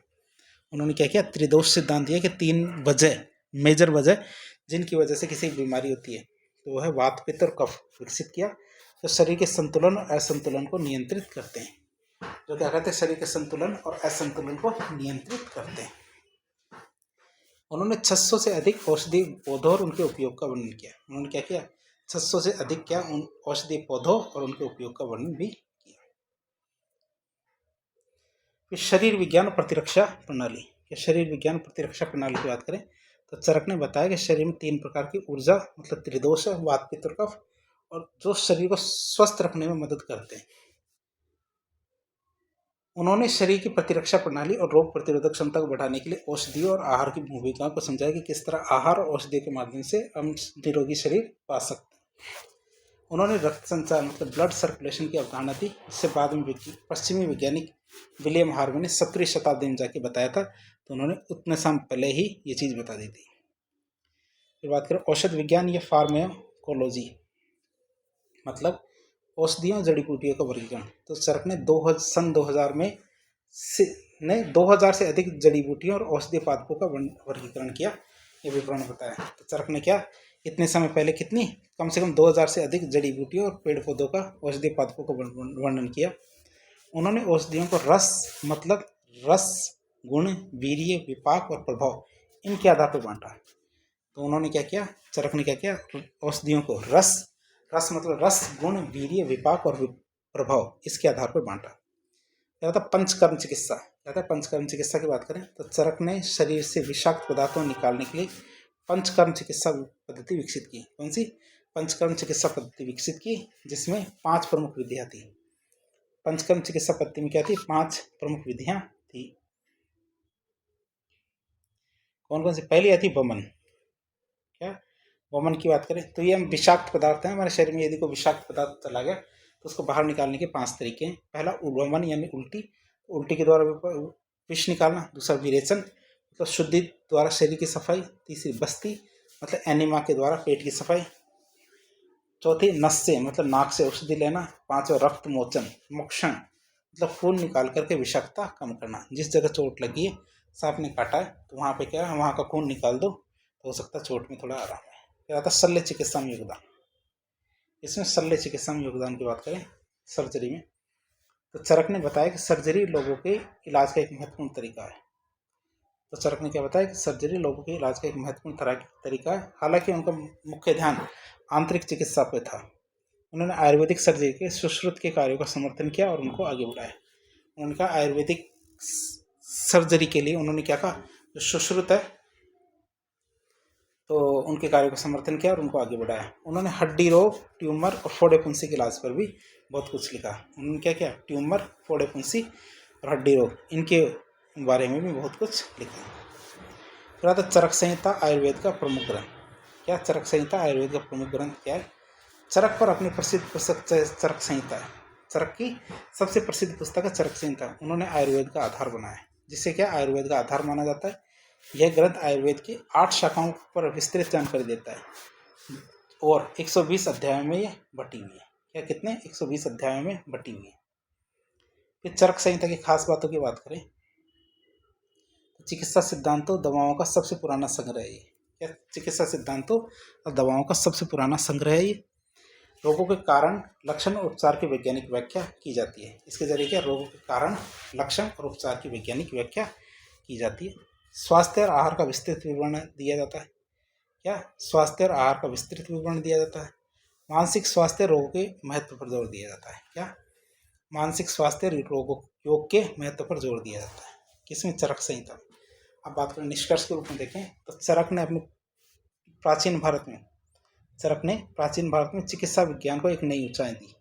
उन्होंने क्या किया, त्रिदोष सिद्धांत दिया कि 3 वजह, मेजर वजह जिनकी वजह से किसी बीमारी होती है, तो वह वात, पित्त और कफ विकसित किया, जो शरीर के संतुलन और असंतुलन को नियंत्रित करते हैं। जो क्या कहते हैं, शरीर के संतुलन और असंतुलन को नियंत्रित करते हैं। उन्होंने 600 से अधिक औषधीय पौधों और उनके उपयोग का वर्णन किया। उन्होंने क्या किया, 600 से अधिक क्या उन औषधीय पौधों और उनके उपयोग का वर्णन भी किया। फिर शरीर विज्ञान और प्रतिरक्षा प्रणाली। शरीर विज्ञान प्रतिरक्षा प्रणाली की बात करें तो चरक ने बताया कि शरीर में 3 प्रकार की ऊर्जा मतलब त्रिदोष है, वात, पित्त और कफ, और जो शरीर को स्वस्थ रखने में मदद करते हैं। उन्होंने शरीर की प्रतिरक्षा प्रणाली और रोग प्रतिरोधक क्षमता को बढ़ाने के लिए औषधियों और आहार की भूमिकाओं को समझाया कि किस तरह आहार और औषधियों के माध्यम से हम निरोगी शरीर पा सकते हैं। उन्होंने रक्त संचार मतलब ब्लड सर्कुलेशन की अवधारणा दी, इससे बाद में पश्चिमी वैज्ञानिक विलियम हार्वे ने 17वीं शताब्दी में जाके बताया था, तो उन्होंने उतने साल पहले ही ये चीज़ बता दी थी। फिर बात करें औषध विज्ञान या फार्माकोलॉजी मतलब औषधियों जड़ी बूटियों का वर्गीकरण। तो चरक ने सन 2000 में 2000 से अधिक जड़ी बूटियों और औषधीय पादपों का वर्गीकरण किया, ये विवरण बताया। तो चरक ने क्या इतने समय पहले कितनी कम से कम 2000 से अधिक जड़ी बूटियों और पेड़ पौधों का औषधीय पादपों का वर्णन किया। उन्होंने औषधियों को रस मतलब रस, गुण, वीर्य, विपाक और प्रभाव इनके आधार पर बांटा। तो उन्होंने क्या किया, चरक ने क्या किया, औषधियों को रस मतलब रस, गुण, वीर्य, विपाक और प्रभाव इसके आधार पर बांटा। क्या था पंचकर्म चिकित्सा। क्या था पंचकर्म चिकित्सा की बात करें तो चरक ने शरीर से विषाक्त पदार्थों निकालने के लिए पंचकर्म चिकित्सा पद्धति विकसित की। कौन सी पंचकर्म चिकित्सा पद्धति विकसित की, जिसमें 5 प्रमुख विधियां थी। पंचकर्म चिकित्सा पद्धति में क्या थी, 5 प्रमुख विधियां थी। कौन कौन सी, पहली आई थी वमन। क्या वमन की बात करें तो ये हम विषाक्त पदार्थ हैं हमारे शरीर में, यदि कोई विषाक्त पदार्थ चला गया तो उसको बाहर निकालने के 5 तरीके हैं। पहला वमन यानी उल्टी के द्वारा विष निकालना। दूसरा विरेचन मतलब शुद्धि द्वारा शरीर की सफाई। तीसरी बस्ती मतलब एनिमा के द्वारा पेट की सफाई। चौथी नस्य मतलब नाक से औषधि लेना। पांचवा रक्त मोचन मोक्षण मतलब खून निकाल करके विषाक्तता कम करना। जिस जगह चोट लगी है, सांप ने काटा है, तो वहाँ पे क्या है, वहाँ का खून निकाल दो तो हो सकता है चोट में थोड़ा आराम है। फिर आता शल्य चिकित्सा में योगदान। इसमें शल्य चिकित्सा में योगदान की बात करें सर्जरी में तो चरक ने बताया कि सर्जरी लोगों के इलाज का एक महत्वपूर्ण तरीका है। तो चरक ने क्या बताया कि सर्जरी लोगों के इलाज का एक महत्वपूर्ण तरीका है। हालांकि उनका मुख्य ध्यान आंतरिक चिकित्सा पे था। उन्होंने आयुर्वेदिक सर्जरी के सुश्रुत के कार्यों का समर्थन किया और उनको आगे बढ़ाया। उन्होंने कहा आयुर्वेदिक सर्जरी के लिए उन्होंने क्या कहा, जो सुश्रुत है तो उनके कार्यों का समर्थन किया और उनको आगे बढ़ाया। उन्होंने हड्डी रोग, ट्यूमर और फोड़े फुंसी के इलाज पर भी बहुत कुछ लिखा। उन्होंने क्या किया, ट्यूमर, फोड़े फुंसी और हड्डी रोग इनके बारे में भी बहुत कुछ लिखा। फिर आता चरक संहिता आयुर्वेद का प्रमुख ग्रंथ। क्या चरक संहिता आयुर्वेद का प्रमुख ग्रंथ क्या है। चरक पर अपनी प्रसिद्ध पुस्तक चरक संहिता है। चरक की सबसे प्रसिद्ध पुस्तक है चरक संहिता। उन्होंने आयुर्वेद का आधार बनाया, जिससे क्या आयुर्वेद का आधार माना जाता है। यह ग्रंथ आयुर्वेद की 8 शाखाओं पर विस्तृत जानकारी देता है और 120 अध्यायों में यह बटी हुई है। क्या कितने 120 अध्यायों में बटी हुई है। फिर चरक संहिता की खास बातों की बात करें तो चिकित्सा सिद्धांतों दवाओं का सबसे पुराना संग्रह है। क्या चिकित्सा सिद्धांतों और दवाओं का सबसे पुराना संग्रह है। रोगों के कारण, लक्षण और उपचार की वैज्ञानिक व्याख्या की जाती है। इसके जरिए क्या रोगों के कारण, लक्षण और उपचार की वैज्ञानिक व्याख्या की जाती है। स्वास्थ्य और आहार का विस्तृत विवरण दिया जाता है। क्या स्वास्थ्य और आहार का विस्तृत विवरण दिया जाता है। मानसिक स्वास्थ्य रोगों के महत्व पर जोर दिया जाता है। क्या मानसिक स्वास्थ्य रोगों योग के महत्व पर जोर दिया जाता है। किसमें, चरक संहिता। अब बात करें निष्कर्ष के रूप में देखें तो चरक ने प्राचीन भारत में चिकित्सा विज्ञान को एक नई ऊंचाई दी।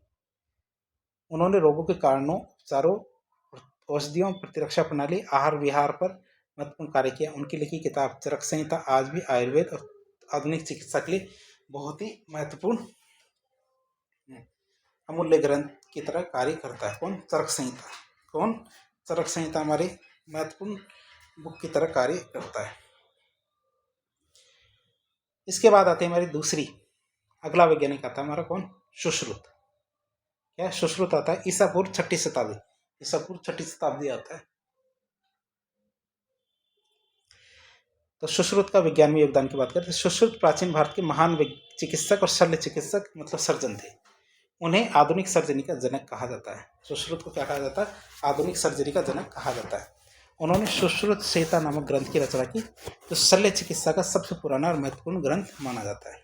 उन्होंने रोगों के कारणों, उपचारों, औषधियों, प्रतिरक्षा प्रणाली, आहार विहार पर महत्वपूर्ण कार्य किया। उनकी लिखी किताब चरक संहिता आज भी आयुर्वेद और आधुनिक चिकित्सा के लिए बहुत ही महत्वपूर्ण अमूल्य ग्रंथ की तरह कार्य करता है। कौन, चरक संहिता। कौन, चरक संहिता हमारी महत्वपूर्ण बुक की तरह कार्य करता है। इसके बाद आती है हमारी दूसरी, अगला वैज्ञानिक आता है हमारा कौन, सुश्रुत। क्या सुश्रुत आता है ईसा पूर्व 6वीं शताब्दी। ईसा पूर्व 6वीं शताब्दी आता है। तो सुश्रुत का विज्ञान में योगदान की बात करें तो सुश्रुत प्राचीन भारत के महान चिकित्सक और शल्य चिकित्सक मतलब सर्जन थे। उन्हें आधुनिक सर्जरी का जनक कहा जाता है। सुश्रुत को क्या कहा जाता है? आधुनिक सर्जरी का जनक कहा जाता है। उन्होंने सुश्रुत संहिता नामक ग्रंथ की रचना की, जो शल्य चिकित्सा का सबसे पुराना और महत्वपूर्ण ग्रंथ माना जाता है।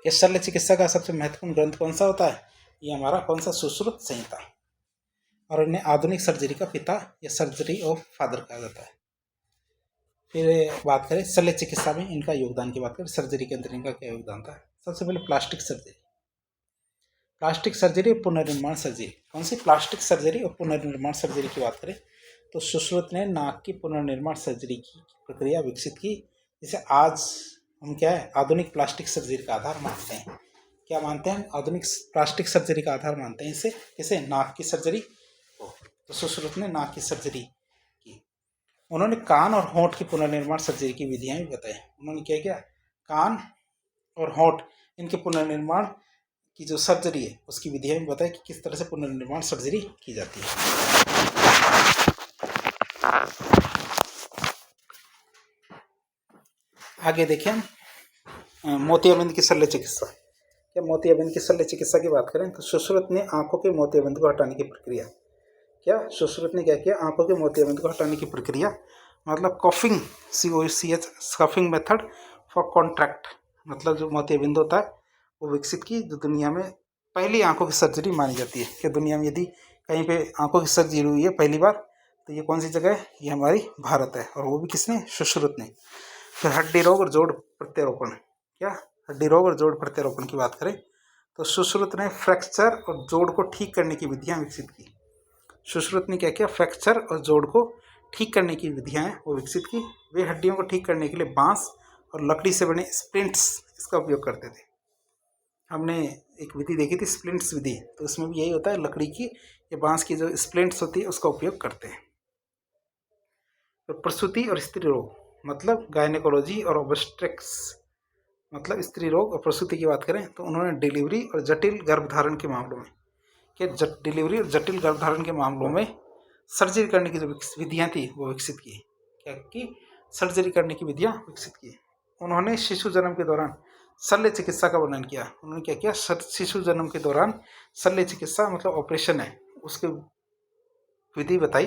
ये शल्य चिकित्सा का सबसे महत्वपूर्ण ग्रंथ कौन सा होता है? ये हमारा कौन सा? सुश्रुत संहिता। और इन्हें आधुनिक सर्जरी का पिता या सर्जरी ऑफ फादर कहा जाता है। फिर बात करें शल्य चिकित्सा में इनका योगदान की बात करें, सर्जरी के अंदर इनका क्या योगदान था? सबसे पहले प्लास्टिक सर्जरी। प्लास्टिक सर्जरी और पुनर्निर्माण सर्जरी। कौन सी? प्लास्टिक सर्जरी और पुनर्निर्माण सर्जरी की बात करें तो सुश्रुत ने नाक की पुनर्निर्माण सर्जरी की प्रक्रिया विकसित की, जिसे आज हम क्या है? आधुनिक प्लास्टिक सर्जरी का आधार मानते हैं। क्या मानते हैं? आधुनिक प्लास्टिक सर्जरी का आधार मानते हैं इसे। कैसे? नाक की सर्जरी को। तो सुश्रुत ने नाक की सर्जरी की। उन्होंने कान और होंठ की पुनर्निर्माण सर्जरी की विधियां भी बताई। उन्होंने क्या किया? कान और होंठ इनके पुनर्निर्माण की जो सर्जरी है उसकी विधियां भी बताई कि किस तरह से पुनर्निर्माण सर्जरी की जाती है। आगे देखें मोतियाबिंद की शल्य चिकित्सा। क्या मोतियाबिंद की शल्य चिकित्सा की बात करें तो सुश्रुत ने आंखों के मोतियाबिंद को हटाने की प्रक्रिया। क्या सुश्रुत ने क्या किया? आंखों के मोतियाबिंद को हटाने की प्रक्रिया मतलब coughing, COCH coughing method for contract, मतलब जो मोतियाबिंद होता है वो विकसित की, जो दुनिया में पहली आंखों की सर्जरी मानी जाती है। कि दुनिया में यदि कहीं पे आंखों की सर्जरी हुई है पहली बार तो ये कौन सी जगह है? ये हमारी भारत है। और वो भी किसने? सुश्रुत ने। फिर हड्डी रोग और जोड़ प्रत्यारोपण। क्या? हड्डी रोग और जोड़ प्रत्यारोपण की बात करें तो सुश्रुत ने फ्रैक्चर और जोड़ को ठीक करने की विधियां विकसित की। सुश्रुत ने क्या किया? फ्रैक्चर और जोड़ को ठीक करने की विधियां वो विकसित की। वे हड्डियों को ठीक करने के लिए बांस और लकड़ी से बने स्प्लिंट्स इसका उपयोग करते थे। हमने एक विधि देखी थी स्प्लिंट्स विधि, तो उसमें भी यही होता है, लकड़ी की या बांस की जो स्प्लिंट्स होती है उसका उपयोग करते हैं। तो प्रसूति और स्त्री रोग मतलब गायनेकोलॉजी और ऑब्स्टेट्रिक्स मतलब स्त्री रोग और प्रसूति की बात करें तो उन्होंने डिलीवरी और जटिल गर्भधारण के मामलों में डिलीवरी और जटिल गर्भधारण के मामलों में सर्जरी करने की जो विधियां थी वो विकसित की। क्या की? सर्जरी करने की विधियां विकसित की। उन्होंने शिशु जन्म के दौरान शल्य चिकित्सा का वर्णन किया। उन्होंने क्या किया? शिशु जन्म के दौरान शल्य चिकित्सा मतलब ऑपरेशन है उसकी विधि बताई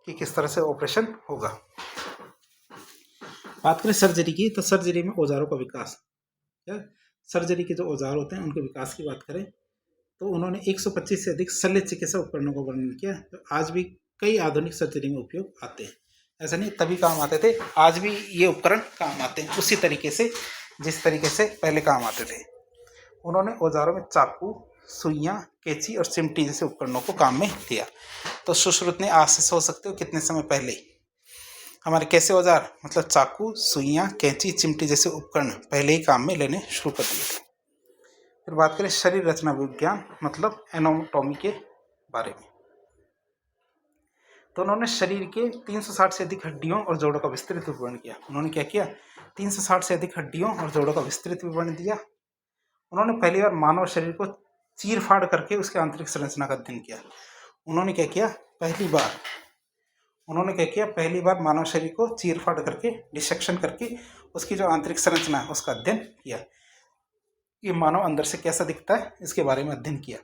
कि किस तरह से ऑपरेशन होगा। बात करें सर्जरी की तो सर्जरी में औजारों का विकास। क्या? सर्जरी के जो औजार होते हैं उनके विकास की बात करें तो उन्होंने 125 से अधिक शल्य चिकित्सा उपकरणों का वर्णन किया, तो आज भी कई आधुनिक सर्जरी में उपयोग आते हैं। ऐसा नहीं तभी काम आते थे, आज भी ये उपकरण काम आते हैं उसी तरीके से जिस तरीके से पहले काम आते थे। उन्होंने औजारों में चाकू, सुइयां, कैंची और चिमटी जैसे उपकरणों को काम में लिया। तो सुश्रुत ने आज से सोच सकते हो कितने समय पहले हमारे कैसे औजार मतलब चाकू, सुइयां, कैंची, चिमटी जैसे उपकरण पहले ही काम में लेने शुरू कर दिए थे। फिर बात करें शरीर रचना विज्ञान मतलब एनाटॉमी के बारे में, तो उन्होंने शरीर के 360 से अधिक हड्डियों और जोड़ों का विस्तृत विवरण किया। उन्होंने क्या किया? 360 से अधिक हड्डियों और जोड़ों का विस्तृत विवरण दिया। उन्होंने पहली बार मानव शरीर को चीर फाड़ करके उसके आंतरिक संरचना का अध्ययन किया। उन्होंने क्या किया? पहली बार मानव शरीर को चीर फाड़ करके डिसेक्शन करके उसकी जो आंतरिक संरचना है उसका अध्ययन किया। ये मानव अंदर से कैसा दिखता है इसके बारे में अध्ययन किया।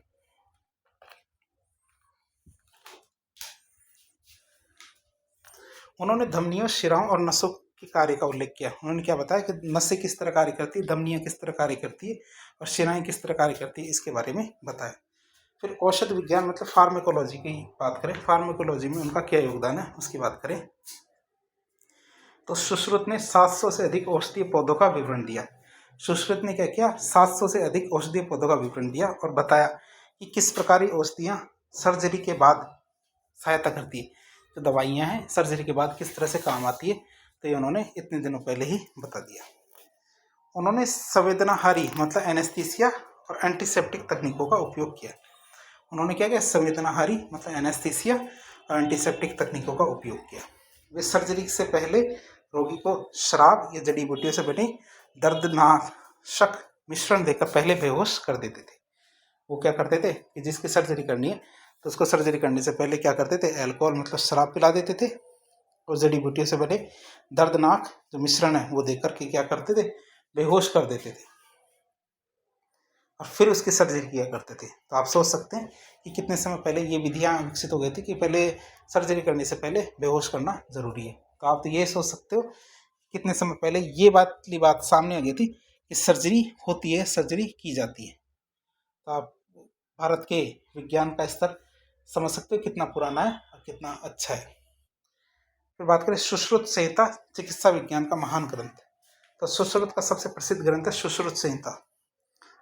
उन्होंने धमनियों, शिराओं और नसों के कार्य का उल्लेख किया। उन्होंने क्या बताया कि नसें किस तरह कार्य करती है, धमनियां किस तरह कार्य करती है और शिराएं किस तरह कार्य करती है, इसके बारे में बताया। फिर औषध विज्ञान मतलब फार्मेकोलॉजी की बात करें, फार्मेकोलॉजी में उनका क्या योगदान है उसकी बात करें तो सुश्रुत ने 700 से अधिक औषधीय पौधों का विवरण दिया। सुश्रुत ने क्या किया? 700 से अधिक औषधीय पौधों का विवरण दिया और बताया कि किस प्रकार की औषधियाँ सर्जरी के बाद सहायता करती है, जो दवाइयाँ हैं सर्जरी के बाद किस तरह से काम आती है, तो ये उन्होंने इतने दिनों पहले ही बता दिया। उन्होंने संवेदनाहारी मतलब एनेस्थीसिया और एंटीसेप्टिक तकनीकों का उपयोग किया। उन्होंने क्या किया? संवेदनाहारी मतलब एनेस्थीसिया और एंटीसेप्टिक तकनीकों का उपयोग किया। वे सर्जरी से पहले रोगी को शराब या जड़ी बूटियों से बने दर्दनाशक मिश्रण देकर पहले बेहोश कर देते थे। वो क्या करते थे कि जिसकी सर्जरी करनी है तो उसको सर्जरी करने से पहले क्या करते थे? अल्कोहल मतलब शराब पिला देते थे और जड़ी बूटियों से बने दर्दनाक जो मिश्रण है वो देकर के क्या करते थे, बेहोश कर देते थे और फिर उसकी सर्जरी किया करते थे। तो आप सोच सकते हैं कि कितने समय पहले ये विधियां विकसित हो गई थी कि पहले सर्जरी करने से पहले बेहोश करना जरूरी है। तो आप तो ये सोच सकते हो कितने समय पहले ये बात सामने आ गई थी कि सर्जरी होती है, सर्जरी की जाती है। तो आप भारत के विज्ञान का स्तर समझ सकते हो कितना पुराना है और कितना अच्छा है। फिर बात करें सुश्रुत संहिता, चिकित्सा विज्ञान का महान ग्रंथ। तो सुश्रुत का सबसे प्रसिद्ध ग्रंथ है सुश्रुत संहिता,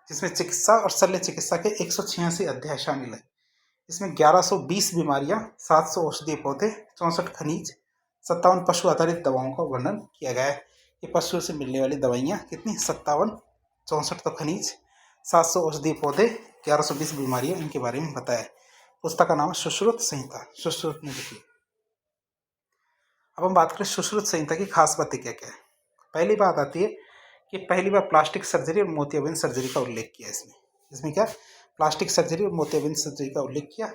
जिसमें चिकित्सा और शल्य चिकित्सा के 186 अध्याय शामिल है। इसमें 1120 बीमारियां, 700 औषधीय पौधे, 64 खनिज, 57 पशु आधारित दवाओं का वर्णन किया गया है। ये पशुओं से मिलने वाली दवाइयाँ कितनी, 57, 64 तो खनिज, 700 औषधीय पौधे, 1120 बीमारियां, इनके बारे में बताया है। पुस्तक का नाम है सुश्रुत संहिता, सुश्रुत ने लिखी। अब हम बात करें सुश्रुत संहिता की खास बातें क्या क्या है। पहली बात आती है कि पहली बार प्लास्टिक सर्जरी और मोतियाबिंद सर्जरी का उल्लेख किया इसमें क्या, प्लास्टिक सर्जरी और मोतियाबिंद सर्जरी का उल्लेख किया।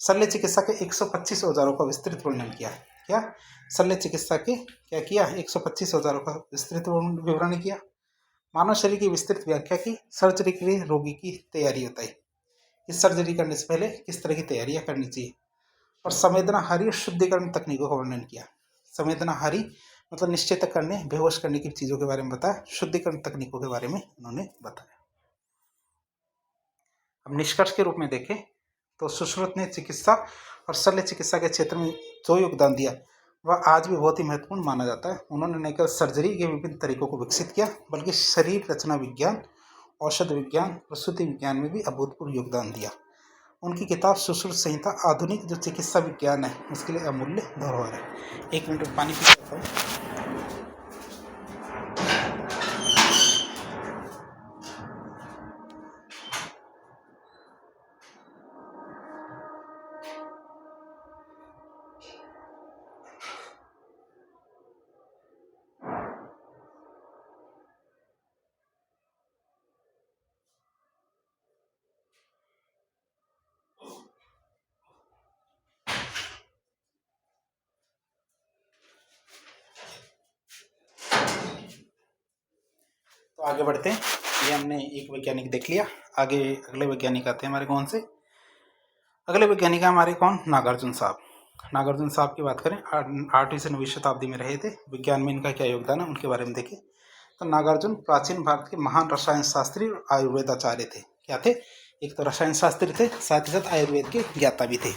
शल्य चिकित्सा के 125 औजारों का विस्तृत वर्णन किया। क्या, शल्य चिकित्सा के क्या किया, 125 औजारों का विस्तृत विवरण किया। मानव शरीर की विस्तृत व्याख्या की। सर्जरी के लिए रोगी की तैयारी बताई, इस सर्जरी करने से पहले किस तरह की तैयारियां करनी चाहिए। और संवेदनाहारी और शुद्धिकरण तकनीकों का वर्णन किया। संवेदनाहारी मतलब निश्चेतक करने, बेहोश करने की चीजों के बारे में बताया। शुद्धिकरण तकनीकों के बारे में उन्होंने बताया। अब निष्कर्ष के रूप में देखें तो सुश्रुत ने चिकित्सा और शल्य चिकित्सा के क्षेत्र में जो योगदान दिया वह आज भी बहुत ही महत्वपूर्ण माना जाता है। उन्होंने न केवल सर्जरी के विभिन्न तरीकों को विकसित किया बल्कि शरीर रचना विज्ञान, औषध विज्ञान, प्रसूति विज्ञान में भी अभूतपूर्व योगदान दिया। उनकी किताब सुश्रुत संहिता आधुनिक जो चिकित्सा विज्ञान है उसके लिए अमूल्य धरोहर है। 1 मिनट पानी पी लेता हूँ। तो आगे बढ़ते हैं। ये हमने एक वैज्ञानिक देख लिया, आगे अगले वैज्ञानिक आते हैं हमारे कौन से, अगले वैज्ञानिक हमारे कौन, नागार्जुन साहब। नागार्जुन साहब की बात करें, 8वीं से 9वीं शताब्दी में रहे थे। विज्ञान में इनका क्या योगदान है उनके बारे में देखें तो नागार्जुन प्राचीन भारत के महान रसायन शास्त्री और आयुर्वेदाचार्य थे। क्या थे, एक तो रसायन शास्त्री थे, साथ ही साथ आयुर्वेद के ज्ञाता भी थे।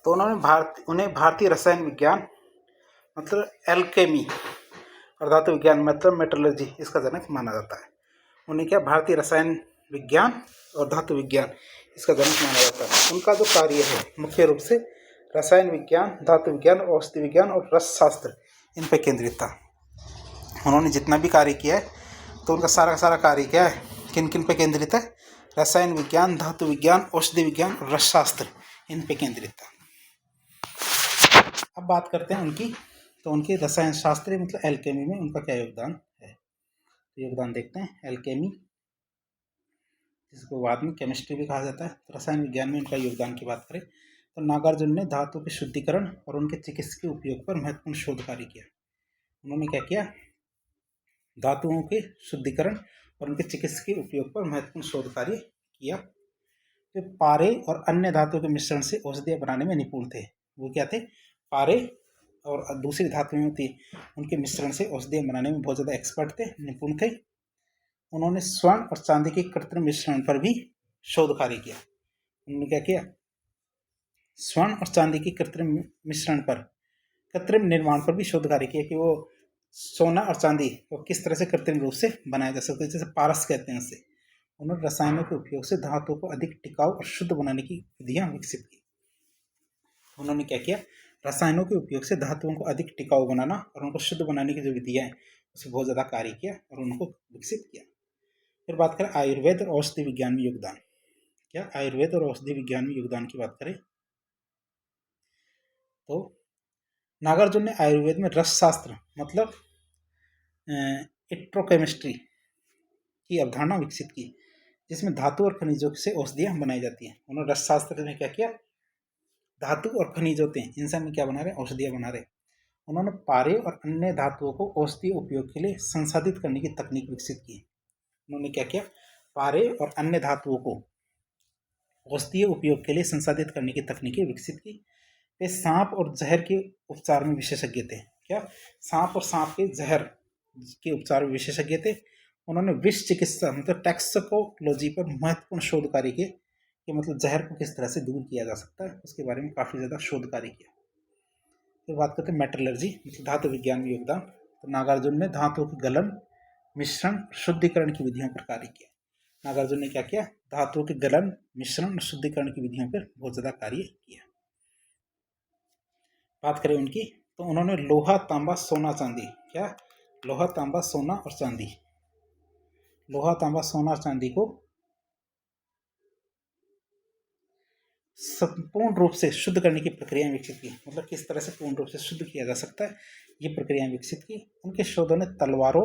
तो उन्हें भारतीय रसायन विज्ञान मतलब एल्केमी और धातु विज्ञान मतलब मेटलर्जी इसका जनक माना जाता है। उन्हें क्या, भारतीय रसायन विज्ञान और धातु विज्ञान इसका जनक माना जाता है। उनका जो कार्य है मुख्य रूप से रसायन विज्ञान, धातु विज्ञान, औषधि विज्ञान और रस शास्त्र इन पर केंद्रित था। उन्होंने जितना भी कार्य किया है तो उनका सारा का सारा कार्य क्या है, किन किन पे केंद्रित है, रसायन विज्ञान, धातु विज्ञान, औषधि विज्ञान और रस शास्त्र इन पे केंद्रित था। अब बात करते हैं उनकी, तो उनके रसायन शास्त्र मतलब एल्केमी में उनका क्या योगदान है। तो योगदान देखते हैं। एल्केमी जिसको बाद में केमिस्ट्री भी कहा जाता है, तो रसायन विज्ञान में उनका योगदान की बात करें तो नागार्जुन ने धातु के शुद्धिकरण और उनके चिकित्सकीय उपयोग पर महत्वपूर्ण शोध कार्य किया। उन्होंने क्या किया, धातुओं के शुद्धिकरण और उनके चिकित्सकीय उपयोग पर महत्वपूर्ण शोध कार्य किया। वे पारे और अन्य धातुओं के मिश्रण से औषधियाँ बनाने में निपुण थे। वो क्या थे, पारे और दूसरी धातुएं होती उनके मिश्रण से औषधियाँ बनाने में बहुत ज़्यादा एक्सपर्ट थे, निपुण थे। उन्होंने स्वर्ण और चांदी के कृत्रिम मिश्रण पर भी शोध कार्य किया। उन्होंने क्या किया, स्वर्ण और चांदी की कृत्रिम मिश्रण पर, कृत्रिम निर्माण पर भी शोध कार्य किया कि वो सोना और चांदी को किस तरह से कृत्रिम रूप से बनाया जा सकता है, जैसे पारस कहते हैं उससे। उन्होंने रसायनों के उपयोग से धातुओं को अधिक टिकाऊ और शुद्ध बनाने की विधियां विकसित की। उन्होंने क्या किया, रसायनों के उपयोग से धातुओं को अधिक टिकाऊ बनाना और उनको शुद्ध बनाने की जो विधियां हैं उसमें बहुत ज़्यादा कार्य किया और उनको विकसित किया। फिर बात करें आयुर्वेद और औषधि विज्ञान में योगदान। क्या, आयुर्वेद और औषधि विज्ञान में योगदान की बात करें तो नागार्जुन ने आयुर्वेद में रस शास्त्र मतलब इलेक्ट्रोकेमिस्ट्री की अवधारणा विकसित की, जिसमें धातु और खनिजों से औषधियाँ बनाई जाती हैं। उन्होंने रस शास्त्र में क्या किया, धातु और खनिज होते हैं, इनसे हम क्या बना रहे हैं, औषधियाँ बना रहे हैं। उन्होंने पारे और अन्य धातुओं को औषधीय उपयोग के लिए संसाधित करने की तकनीक विकसित की। उन्होंने क्या किया, पारे और अन्य धातुओं को औषधीय उपयोग के लिए संसाधित करने की तकनीकें विकसित की। वे सांप और जहर के उपचार में विशेषज्ञ थे। क्या, सांप और सांप के जहर के उपचार में विशेषज्ञ थे। उन्होंने विष चिकित्सा मतलब टैक्सोलॉजी पर महत्वपूर्ण शोध कार्य किए कि मतलब जहर को किस तरह से दूर किया जा सकता है, उसके बारे में काफ़ी ज़्यादा शोध कार्य किया। फिर बात करते हैं मेटलर्जी मतलब धातु विज्ञान में योगदान। तो नागार्जुन ने धातुओं के गलन, मिश्रण, शुद्धिकरण की विधियों पर कार्य किया। नागार्जुन ने क्या किया, धातुओं के गलन, मिश्रण और शुद्धिकरण की विधियों पर बहुत ज़्यादा कार्य किया। बात करें उनकी, तो उन्होंने लोहा, तांबा, सोना, चांदी, क्या, लोहा, तांबा, सोना और चांदी, लोहा, तांबा, सोना और चांदी को संपूर्ण रूप से शुद्ध करने की प्रक्रिया विकसित की। मतलब किस तरह से पूर्ण रूप से शुद्ध किया जा सकता है, ये प्रक्रिया विकसित की। उनके शोधों ने तलवारों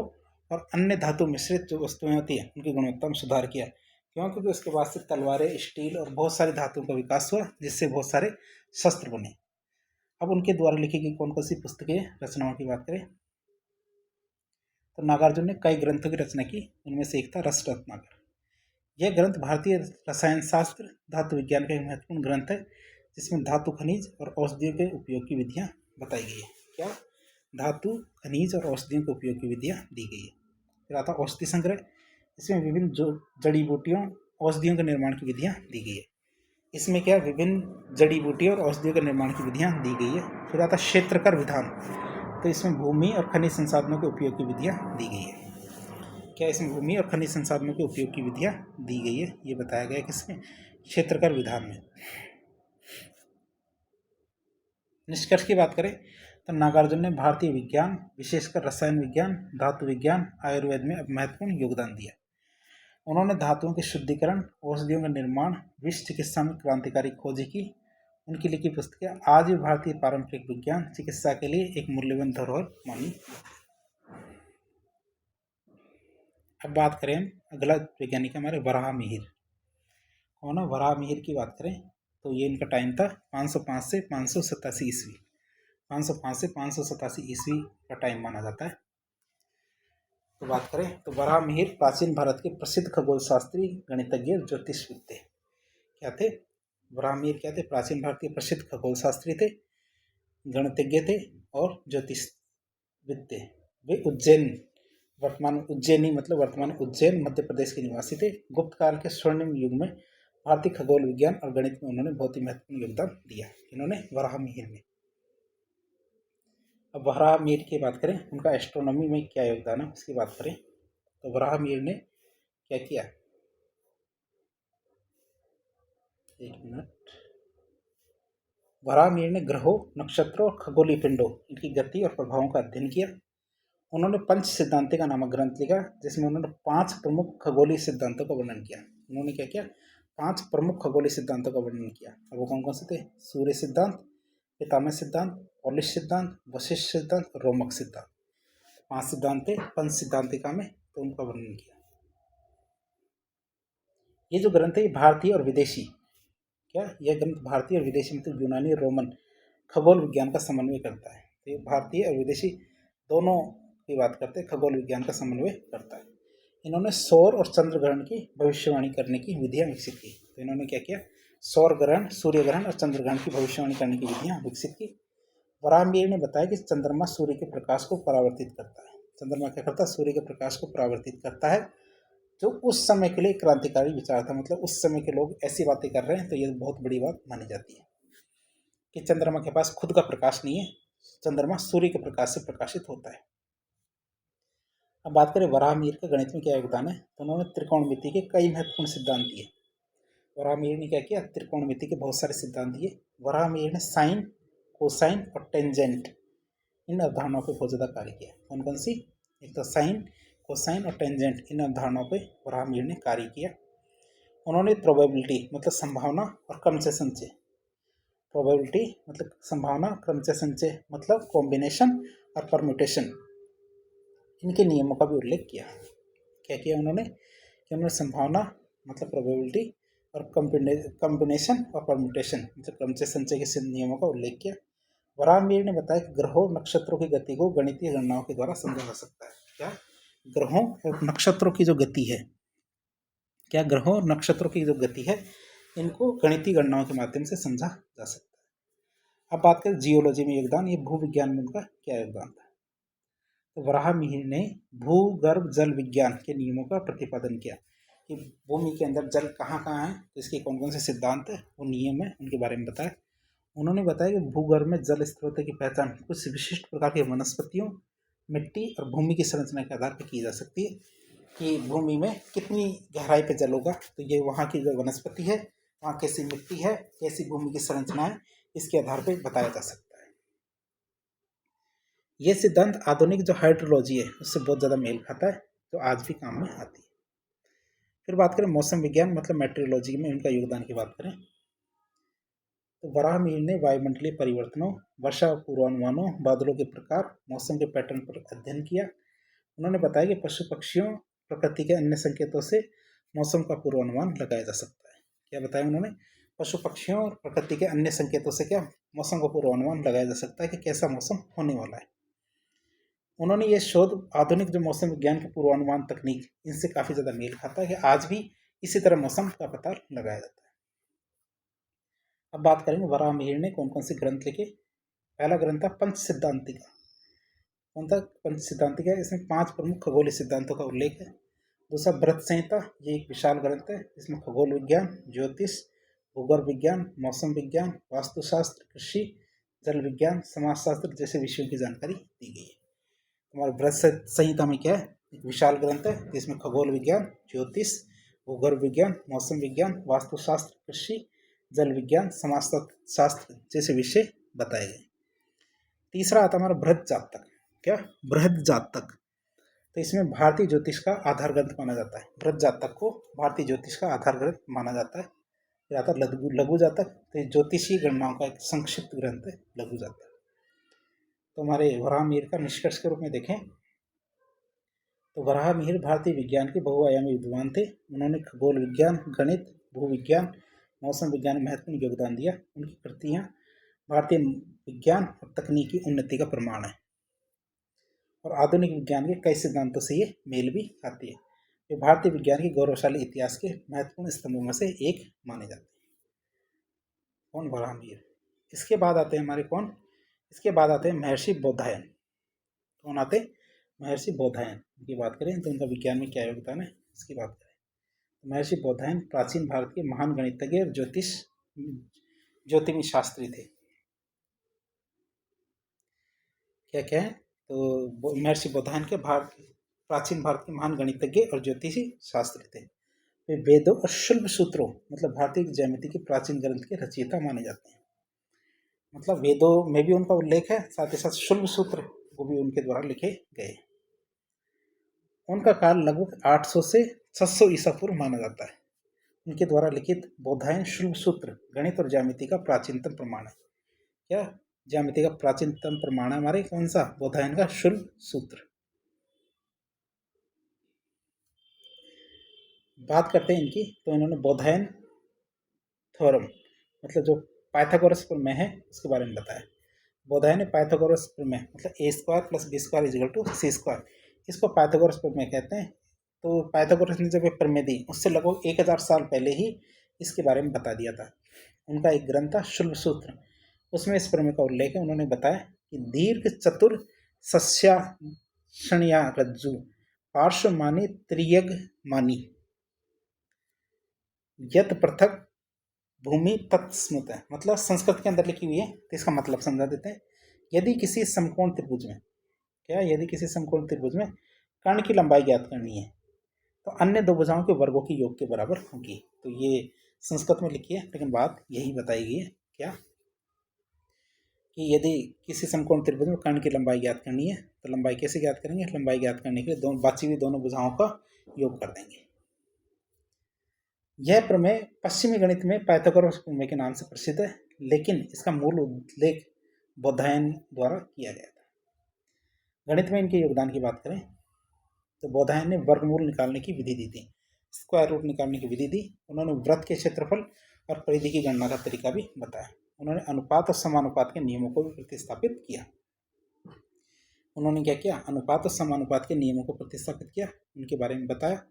और अन्य धातु मिश्रित जो वस्तुएं होती है उनकी गुणवत्ता में सुधार किया। क्यों, क्योंकि उसके बाद से तलवारें, स्टील और बहुत सारी धातुओं का विकास हुआ, जिससे बहुत सारे शस्त्र बने। अब उनके द्वारा लिखी गई कौन कौन सी पुस्तकें, रचनाओं की बात करें तो नागार्जुन ने कई ग्रंथों की रचना की। उनमें से एक था रस रत्नाकर। यह ग्रंथ भारतीय रसायन शास्त्र, धातु विज्ञान का एक महत्वपूर्ण ग्रंथ है, जिसमें धातु, खनिज और औषधियों के उपयोग की विधियां बताई गई है। क्या, धातु, खनिज और औषधियों के उपयोग की विधियां दी गई है। फिर आता औषधि संग्रह, इसमें विभिन्न जड़ी बूटियों, औषधियों के निर्माण की विधियां दी गई है। इसमें क्या, विभिन्न जड़ी बूटियों और औषधियों के निर्माण की विधियां दी गई है। फिर आता क्षेत्रकर विधान, तो इसमें भूमि और खनिज संसाधनों के उपयोग की विधियां दी गई है। क्या, इसमें भूमि और खनिज संसाधनों के उपयोग की विधियां दी गई है, ये बताया गया है किसमें, क्षेत्रकर विधान में। निष्कर्ष की बात करें तो नागार्जुन ने भारतीय विज्ञान, विशेषकर रसायन विज्ञान, धातु विज्ञान, आयुर्वेद में महत्वपूर्ण योगदान दिया। उन्होंने धातुओं के शुद्धिकरण, औषधियों का निर्माण, विष चिकित्सा में क्रांतिकारी खोज की। उनकी लिखी पुस्तकें आज भी भारतीय पारंपरिक विज्ञान चिकित्सा के लिए एक मूल्यवान धरोहर मानी। अब बात करें अगला वैज्ञानिक हमारे वराह मिहिर। कौन है वराह मिहिर की बात करें तो ये इनका टाइम था 505 से 587 ईस्वी। 505 से 587 ईस्वी का टाइम माना जाता है। तो बात करें तो वराह मिहिर प्राचीन भारत के प्रसिद्ध खगोल शास्त्री, गणितज्ञ, ज्योतिषविद थे। क्या थे, वराह मिहिर क्या थे, प्राचीन भारत के प्रसिद्ध खगोल शास्त्री थे, गणितज्ञ थे और ज्योतिषविद थे। वे उज्जैन, वर्तमान उज्जैनी मतलब वर्तमान उज्जैन मध्य प्रदेश के निवासी थे। गुप्त काल के स्वर्णिम युग में भारतीय खगोल विज्ञान और गणित में उन्होंने बहुत ही महत्वपूर्ण योगदान दिया। इन्होंने वराह मिहिर ने। अब वराह मिहिर की बात करें, उनका एस्ट्रोनॉमी में क्या योगदान है उसकी बात करें तो वराह मिहिर ने क्या किया, एक मिनट, वराह मिहिर ने ग्रहों, नक्षत्रों और खगोलीय पिंडों, इनकी गति और प्रभावों का अध्ययन किया। उन्होंने पंच सिद्धांतिका नामक ग्रंथ लिखा, जिसमें उन्होंने 5 प्रमुख खगोलीय सिद्धांतों का वर्णन किया। उन्होंने क्या किया, 5 प्रमुख खगोलीय सिद्धांतों का वर्णन किया। और वो कौन कौन से थे, सूर्य सिद्धांत, पितामह सिद्धांत, पॉलिश सिद्धांत, वशिष्ठ सिद्धांत और रोमक सिद्धांत। 5 सिद्धांत थे पंच सिद्धांतिका में, तो उनका वर्णन किया। ये जो ग्रंथ है ये भारतीय और विदेशी, क्या, यह ग्रंथ भारतीय और विदेशी मतलब यूनानी और रोमन खगोल विज्ञान का समन्वय करता है। तो ये भारतीय और विदेशी दोनों की बात करते हैं, खगोल विज्ञान का समन्वय करता है। इन्होंने सौर और चंद्र ग्रहण की भविष्यवाणी करने की विधियां विकसित की। तो इन्होंने क्या किया, सौर ग्रहण, सूर्य ग्रहण और चंद्र ग्रहण की भविष्यवाणी करने की विधियां विकसित की। वराह मिहिर ने बताया कि चंद्रमा सूर्य के प्रकाश को परावर्तित करता है। चंद्रमा क्या करता है, सूर्य के प्रकाश को परावर्तित करता है, जो उस समय के लिए क्रांतिकारी विचार था। मतलब उस समय के लोग ऐसी बातें कर रहे हैं तो ये बहुत बड़ी बात मानी जाती है कि चंद्रमा के पास खुद का प्रकाश नहीं है, चंद्रमा सूर्य के प्रकाश से प्रकाशित होता है। अब बात करें वराह मिहिर के गणित में क्या योगदान है, तो उन्होंने त्रिकोणमिति के कई महत्वपूर्ण सिद्धांत दिए। वराह मिहिर ने क्या किया, त्रिकोणमिति के बहुत सारे सिद्धांत दिए। वराह मिहिर ने साइन, कोसाइन और टेंजेंट, इन अवधारणाओं पर बहुत ज़्यादा कार्य किया। कौन कौन सी, एक तो साइन, कोसाइन और टेंजेंट, इन अवधारणाओं पर वराह मिहिर ने कार्य किया। उन्होंने प्रोबेबिलिटी मतलब संभावना और क्रम से संचय, प्रोबेबिलिटी मतलब संभावना, क्रम से संचय मतलब कॉम्बिनेशन और परम्यूटेशन, इनके नियमों का भी उल्लेख किया। क्या किया उन्होंने कि उन्होंने संभावना मतलब प्रोबेबिलिटी और कॉम्बिनेशन और परम्यूटेशन मतलब क्रमचय संचय के नियमों का उल्लेख किया। वराहमिहिर ने बताया कि ग्रहों नक्षत्रों की गति को गणितीय गणनाओं के द्वारा समझा जा सकता है। क्या? ग्रहों और नक्षत्रों की जो गति है, क्या ग्रहों और नक्षत्रों की जो गति है इनको गणितीय गणनाओं के माध्यम से समझा जा सकता है। अब बात करें जियोलॉजी में योगदान, ये भूविज्ञान में उनका क्या योगदान था। तो वराहमिहिर ने भूगर्भ जल विज्ञान के नियमों का प्रतिपादन किया कि भूमि के अंदर जल कहाँ कहाँ है, तो इसके कौन कौन से सिद्धांत है, वो नियम है, उनके बारे में बताया। उन्होंने बताया कि भूगर्भ में जल स्रोतों की पहचान कुछ विशिष्ट प्रकार की वनस्पतियों, मिट्टी और भूमि की संरचना के आधार पर की जा सकती है कि भूमि में कितनी गहराई पे जल होगा, तो ये वहाँ की जो वनस्पति है, वहाँ कैसी मिट्टी है, कैसी भूमि की संरचना है, इसके आधार पर बताया जा सकता है। ये सिद्धांत आधुनिक जो हाइड्रोलॉजी है उससे बहुत ज़्यादा मेल खाता है, जो आज भी काम में आती है। फिर बात करें मौसम विज्ञान मतलब मेट्रोलॉजी में उनका योगदान की बात करें, तो वराहमिहिर ने वायुमंडलीय परिवर्तनों, वर्षा पूर्वानुमानों, बादलों के प्रकार, मौसम के पैटर्न पर अध्ययन किया। उन्होंने बताया कि पशु पक्षियों, प्रकृति के अन्य संकेतों से मौसम का पूर्वानुमान लगाया जा सकता है। क्या बताया उन्होंने? पशु पक्षियों और प्रकृति के अन्य संकेतों से क्या मौसम का पूर्वानुमान लगाया जा सकता है कि कैसा मौसम होने वाला है। उन्होंने ये शोध आधुनिक जो मौसम विज्ञान के पूर्वानुमान तकनीक इनसे काफ़ी ज़्यादा मेल खाता है कि आज भी इसी तरह मौसम का पता लगाया जाता है। अब बात करेंगे वराहमिहिर ने कौन कौन से ग्रंथ लिखे। पहला ग्रंथ था पंच सिद्धांतिका। कौन था? पंच सिद्धांतिका। इसमें 5 प्रमुख खगोलीय सिद्धांतों का उल्लेख है। दूसरा बृहत संहिता, ये एक विशाल ग्रंथ है, इसमें खगोल विज्ञान, ज्योतिष, भूगोल विज्ञान, मौसम विज्ञान, वास्तुशास्त्र, कृषि, जल विज्ञान, समाजशास्त्र जैसे विषयों की जानकारी दी गई है। हमारे बृहत संहिता में क्या है? एक विशाल ग्रंथ है जिसमें खगोल विज्ञान, ज्योतिष, भूगोल विज्ञान, मौसम विज्ञान, वास्तुशास्त्र, कृषि, जल विज्ञान, समाजशास्त्र जैसे विषय बताए गए। तीसरा आता हमारा बृहद जातक। क्या? बृहद जातक। तो इसमें भारतीय ज्योतिष का आधार ग्रंथ माना जाता है। बृहद जातक को भारतीय ज्योतिष का आधार ग्रंथ माना जाता है। फिर आता लघु जातक, तो ज्योतिषीय गणनाओं का एक संक्षिप्त ग्रंथ है लघु जातक। तो हमारे वराहमिहिर का निष्कर्ष के रूप में देखें तो वराहमिहिर भारतीय विज्ञान के बहुआयामी विद्वान थे। उन्होंने खगोल विज्ञान, गणित, भूविज्ञान, मौसम विज्ञान में महत्वपूर्ण योगदान दिया। उनकी कृतियाँ भारतीय विज्ञान और तकनीकी उन्नति का प्रमाण है और आधुनिक विज्ञान के कई सिद्धांतों से ये मेल भी खाती है। ये भारतीय विज्ञान के गौरवशाली इतिहास के महत्वपूर्ण स्तंभों में से एक माने जाते हैं। कौन? वराहमिहिर। इसके बाद आते हैं हमारे कौन? इसके बाद आते हैं महर्षि बोधायन। कौन आते? महर्षि बोधायन की बात करें तो उनका विज्ञान में क्या योगदान है इसकी बात करें तो महर्षि बोधायन प्राचीन भारत के महान गणितज्ञ और ज्योतिर्मय शास्त्री थे। क्या क्या है? तो महर्षि बोधायन के प्राचीन भारत के महान गणितज्ञ और ज्योतिषी शास्त्री थे। वे वेदों और शुल्ब सूत्रों मतलब भारतीय ज्यामिति के प्राचीन ग्रंथ के रचयिता माने जाते हैं। मतलब वेदों में भी उनका उल्लेख है, साथ ही साथ शुल्ब सूत्र वो भी उनके द्वारा लिखे गए। उनका काल लगभग 800 से 600 ईसा पूर्व माना जाता है। उनके द्वारा लिखित बोधायन शुल्ब सूत्र गणित और ज्यामिति का प्राचीनतम प्रमाण है। क्या? ज्यामिति का प्राचीनतम प्रमाण है हमारे कौन सा? बोधायन का शुल्ब सूत्र। बात करते हैं इनकी, तो इन्होंने बोधायन थ्योरम मतलब जो पाइथागोरस प्रमेय है उसके बारे में बताया। बोधायन ने पाइथागोरस प्रमेय मतलब a² + b² = c², इसको पाइथागोरस प्रमेय कहते हैं। तो पाइथागोरस ने जब ये प्रमेय दी उससे लगभग 1000 साल पहले ही इसके बारे में बता दिया था। उनका एक ग्रंथ था शुल्ब सूत्र, उसमें इस प्रमेय का उल्लेख है। उन्होंने बताया कि दीर्घ चतुर सस्याशनिया रज्जु पार्श्वमानी त्रियग मानी यत पृथक भूमि तत्स्मृत है। मतलब संस्कृत के अंदर लिखी हुई है, तो इसका मतलब समझा देते हैं। यदि किसी समकोण त्रिभुज में यदि किसी समकोण त्रिभुज में कर्ण की लंबाई ज्ञात करनी है तो अन्य दो भुजाओं के वर्गों की योग के बराबर होगी। तो ये संस्कृत में लिखी है, लेकिन बात यही बताई गई है क्या कि यदि किसी समकोण त्रिभुज में कर्ण की लंबाई ज्ञात करनी है तो लंबाई कैसे ज्ञात करेंगे? लंबाई ज्ञात करने के लिए बाची हुई दोनों भुजाओं का योग कर देंगे। यह प्रमेय पश्चिमी गणित में पाइथागोरस प्रमेय के नाम से प्रसिद्ध है, लेकिन इसका मूल उल्लेख बोधायन द्वारा किया गया था। गणित में इनके योगदान की बात करें तो बोधायन ने वर्गमूल निकालने की विधि दी थी। स्क्वायर रूट निकालने की विधि दी। उन्होंने वृत्त के क्षेत्रफल और परिधि की गणना का तरीका भी बताया। उन्होंने अनुपात और समानुपात के नियमों को भी प्रतिस्थापित किया। उन्होंने क्या किया? अनुपात और समानुपात के नियमों को प्रतिस्थापित किया, उनके बारे में बताया।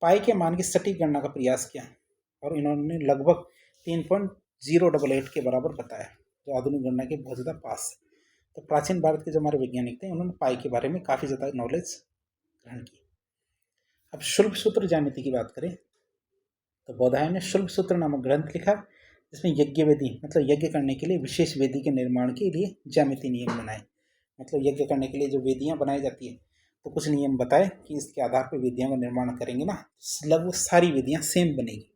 पाई के मान की सटीक गणना का प्रयास किया और इन्होंने लगभग 3.088 के बराबर बताया, जो आधुनिक गणना के बहुत ज़्यादा पास है। तो प्राचीन भारत के जो हमारे वैज्ञानिक थे, उन्होंने पाई के बारे में काफ़ी ज़्यादा नॉलेज ग्रहण की। अब शुल्ब सूत्र ज्यामिति की बात करें तो बौधायन ने शुल्ब सूत्र नामक ग्रंथ लिखा, जिसमें यज्ञ वेदी मतलब यज्ञ करने के लिए विशेष वेदी के निर्माण के लिए ज्यामिति नियम बनाए। मतलब यज्ञ करने के लिए जो वेदियां बनाई जाती है, तो कुछ नियम बताए कि इसके आधार पर वेदियों का निर्माण करेंगे ना, लगभग सारी वेदियां सेम बनेगी।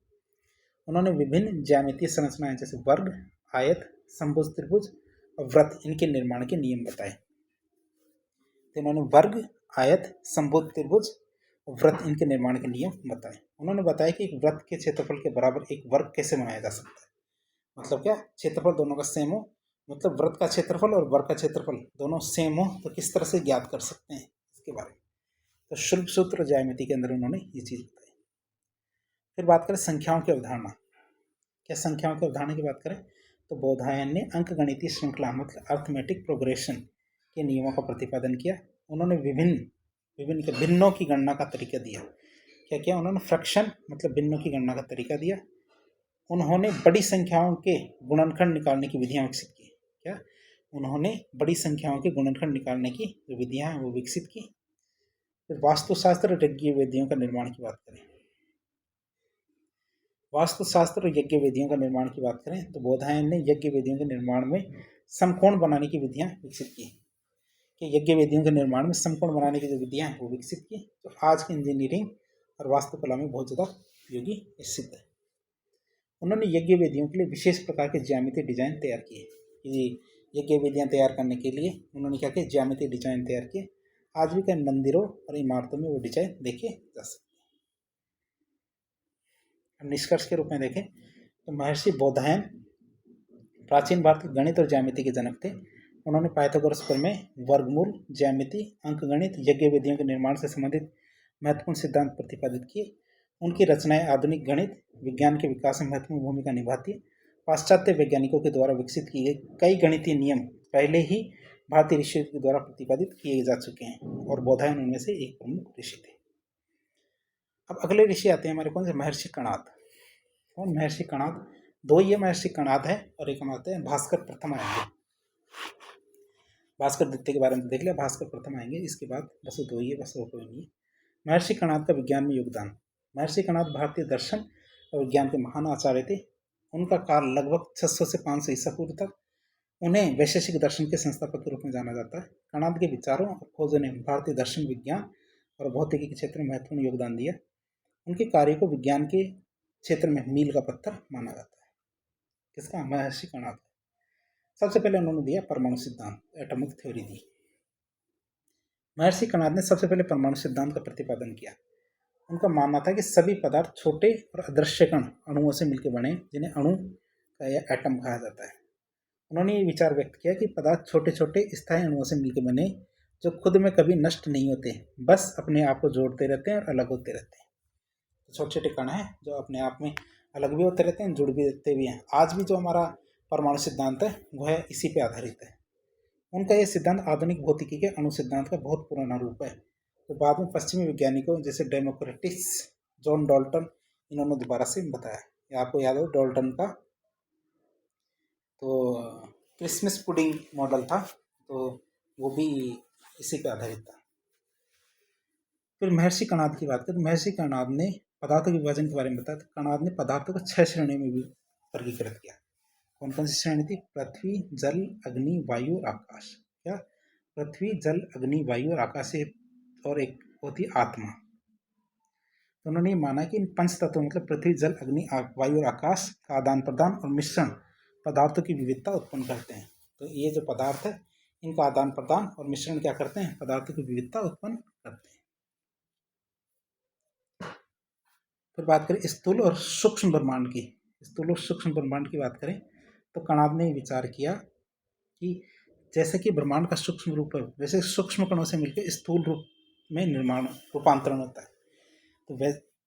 उन्होंने विभिन्न ज्यामितीय संरचनाएं जैसे वर्ग, आयत, समभुज, त्रिभुज और वृत्त, इनके निर्माण के नियम बताए। तो इन्होंने वर्ग, आयत, समभुज, त्रिभुज, वृत्त, इनके निर्माण के नियम बताए। उन्होंने बताया कि एक वृत्त के क्षेत्रफल के बराबर एक वर्ग कैसे बनाया जा सकता है। मतलब क्या? क्षेत्रफल दोनों का सेम हो, मतलब वृत्त का क्षेत्रफल और वर्ग का क्षेत्रफल दोनों सेम हो, तो किस तरह से ज्ञात कर सकते हैं इसके बारे में। तो शुल्ब सूत्र ज्यामिति के अंदर उन्होंने ये चीज बताई। फिर बात करें संख्याओं की अवधारणा। क्या संख्याओं की अवधारणा की बात करें तो बौधायन ने अंकगणितीय श्रृंखला मतलब अर्थमेटिक प्रोग्रेशन के नियमों का प्रतिपादन किया। उन्होंने विभिन्न भिन्नों की गणना का तरीका दिया। क्या किया उन्होंने? फ्रैक्शन मतलब भिन्नों की गणना का तरीका दिया। उन्होंने बड़ी संख्याओं के गुणनखंड निकालने की विधियां विकसित की। क्या? उन्होंने बड़ी संख्याओं के गुणनखंड निकालने की जो विधियां हैं वो विकसित की। फिर वास्तुशास्त्र और यज्ञ वेदियों का निर्माण की बात करें। वास्तुशास्त्र और यज्ञ वेदियों का निर्माण की बात करें तो बौधायन ने यज्ञ वेदियों के निर्माण में समकोण बनाने की विधियां विकसित की। कि यज्ञ वेदियों के निर्माण में समकोण बनाने की जो विधियां हैं वो विकसित की, तो आज की इंजीनियरिंग और वास्तुकला में बहुत ज़्यादा उपयोगी सिद्ध है। उन्होंने यज्ञ वेदियों के लिए विशेष प्रकार के ज्यामितीय डिजाइन तैयार किए। कि यज्ञ वेदियां तैयार करने के लिए उन्होंने क्या किया? ज्यामितीय डिजाइन तैयार किए। आज भी कई मंदिरों और इमारतों में वो डिजाइन देखे जा सकते हैं। निष्कर्ष के रूप में देखें तो महर्षि बौधायन प्राचीन भारत के गणित और ज्यामिति के जनक थे। उन्होंने पाइथागोरस प्रमेय, वर्गमूल, ज्यामिति, अंकगणित, यज्ञ वेदियों के निर्माण से संबंधित महत्वपूर्ण सिद्धांत प्रतिपादित किए। उनकी रचनाएं आधुनिक गणित विज्ञान के विकास में महत्वपूर्ण भूमिका निभाती है। पाश्चात्य वैज्ञानिकों के द्वारा विकसित किए गए कई गणितीय नियम पहले ही भारतीय ऋषियों के द्वारा प्रतिपादित किए जा चुके हैं और बौधायन उनमें से एक प्रमुख ऋषि थे। अब अगले ऋषि आते हैं हमारे कौन से? महर्षि कणाद। कौन? महर्षि कणाद। दो ये महर्षि कणाद है और एक हम आते हैं भास्कर प्रथम आएंगे। भास्कर द्वितीय के बारे में देख लिया, भास्कर प्रथम आएंगे, इसके बाद बस दो ही है, बस कोई नहीं है। महर्षि कणाद का विज्ञान में योगदान। महर्षि कणाद भारतीय दर्शन और विज्ञान के महान आचार्य थे। उनका काल लगभग 600 से 500 ईसा पूर्व तक। उन्हें वैशेषिक दर्शन के संस्थापक के रूप में जाना जाता है। कणाद के विचारों और खोजों ने भारतीय दर्शन, विज्ञान और भौतिकी के क्षेत्र में महत्वपूर्ण योगदान दिया। उनके कार्य को विज्ञान के क्षेत्र में मील का पत्थर माना जाता है। किसका? महर्षि कणाद। सबसे पहले उन्होंने दिया परमाणु सिद्धांत, एटॉमिक थ्योरी दी। महर्षि कणाद ने सबसे पहले परमाणु सिद्धांत का प्रतिपादन किया। उनका मानना था कि सभी पदार्थ छोटे और अदृश्य कण अणुओं से मिलकर बने, जिन्हें अणु का या एटम कहा जाता है। उन्होंने ये विचार व्यक्त किया कि पदार्थ छोटे छोटे स्थायी अणुओं से मिलकर बने, जो खुद में कभी नष्ट नहीं होते, बस अपने आप को जोड़ते रहते हैं और अलग होते रहते हैं। तो छोटे छोटे कण हैं जो अपने आप में अलग भी होते रहते हैं, जुड़ भी रहते भी हैं। आज भी जो हमारा परमाणु सिद्धांत है वह इसी पे आधारित है। उनका यह सिद्धांत आधुनिक भौतिकी के अणु सिद्धांत का बहुत पुराना रूप है। तो बाद में पश्चिमी वैज्ञानिकों जैसे डेमोक्रेटिस, जॉन डाल्टन, इन्होंने दोबारा से बताया। ये आपको याद हो डाल्टन का तो क्रिसमस पुडिंग मॉडल था, तो वो भी इसी पे आधारित था। फिर महर्षि कणाद की बात करें। महर्षि कणाद ने पदार्थों के विभाजन के बारे में बताया। तो कणाद ने पदार्थों को 6 श्रेणियों में भी वर्गीकृत किया। कौन कौन सी श्रेणी थी? पृथ्वी, जल, अग्नि, वायु और आकाश। क्या? पृथ्वी, जल, अग्नि, वायु और आकाश से, और एक होती आत्मा। तो उन्होंने माना कि इन पंच तत्वों मतलब पृथ्वी, जल, अग्नि, वायु और आकाश का आदान प्रदान और मिश्रण पदार्थों की विविधता उत्पन्न करते हैं। तो ये जो पदार्थ है इनका आदान प्रदान और मिश्रण क्या करते हैं? पदार्थों की विविधता उत्पन्न करते हैं। फिर बात करें स्थूल और सूक्ष्म ब्रह्मांड की। स्थूल और सूक्ष्म ब्रह्मांड की बात करें तो कणाद ने विचार किया कि जैसे कि ब्रह्मांड का सूक्ष्म रूप है, वैसे सूक्ष्म कणों से मिलकर स्थूल रूप में रूपांतरण होता है। तो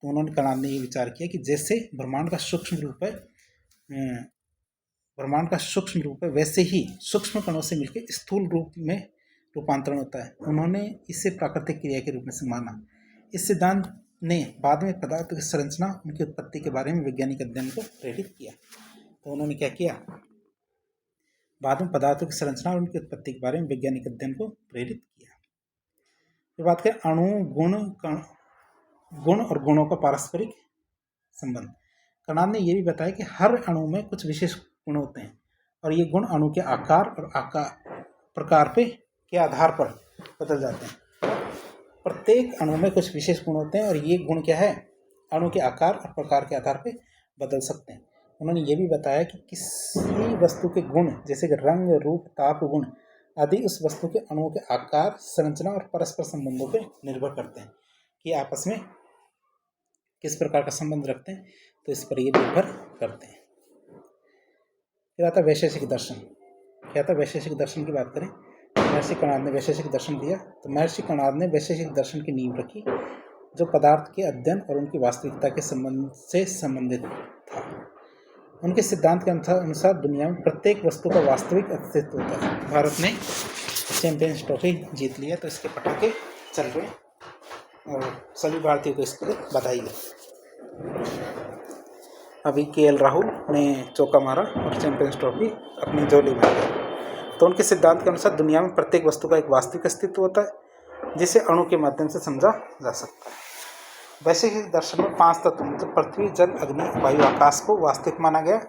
तो उन्होंने कणाद ने ये विचार किया कि जैसे ब्रह्मांड का सूक्ष्म रूप है वैसे ही सूक्ष्म कणों से मिलकर स्थूल रूप में रूपांतरण होता है। उन्होंने इसे प्राकृतिक क्रिया के रूप में माना। इस सिद्धांत ने बाद में पदार्थ की संरचना, उनकी उत्पत्ति के बारे में वैज्ञानिक अध्ययन को प्रेरित किया। तो उन्होंने क्या किया, बाद में पदार्थों की संरचना और उनकी उत्पत्ति के बारे में वैज्ञानिक अध्ययन को प्रेरित किया। फिर बात करें अणु, गुण और गुणों का पारस्परिक संबंध। कणाद ने यह भी बताया कि हर अणु में कुछ विशेष गुण होते हैं और ये गुण अणु के आकार और प्रकार के आधार पर बदल जाते हैं। प्रत्येक अणु में कुछ विशेष गुण होते हैं और ये गुण क्या है, अणु के आकार और प्रकार के आधार पर बदल सकते हैं। उन्होंने ये भी बताया कि किसी वस्तु के गुण जैसे कि रंग, रूप, ताप गुण आदि उस वस्तु के अणुओं के आकार, संरचना और परस्पर संबंधों पर निर्भर करते हैं कि आपस में किस प्रकार का संबंध रखते हैं, तो इस पर ये निर्भर करते हैं। फिर आता वैशेषिक दर्शन। क्या था वैशेषिक दर्शन की बात करें, महर्षि कणाद ने वैशेषिक दर्शन दिया। तो महर्षि कणाद ने वैशेषिक दर्शन की नींव रखी जो पदार्थ के अध्ययन और उनकी वास्तविकता के संबंध से संबंधित था। उनके सिद्धांत के अनुसार दुनिया में प्रत्येक वस्तु का वास्तविक अस्तित्व होता है। भारत ने चैंपियंस ट्रॉफी जीत लिया तो इसके पटाखे चल रहे और सभी भारतीयों को इसके लिए बधाई है। अभी केएल राहुल ने चौका मारा और चैंपियंस ट्रॉफी अपनी झोली में गई। तो उनके सिद्धांत के अनुसार दुनिया में प्रत्येक वस्तु का एक वास्तविक अस्तित्व होता है जिसे अणु के माध्यम से समझा जा सकता है। वैशेषिक दर्शन में 5 तत्व मतलब पृथ्वी, जल, अग्नि, वायु, आकाश को वास्तविक माना गया।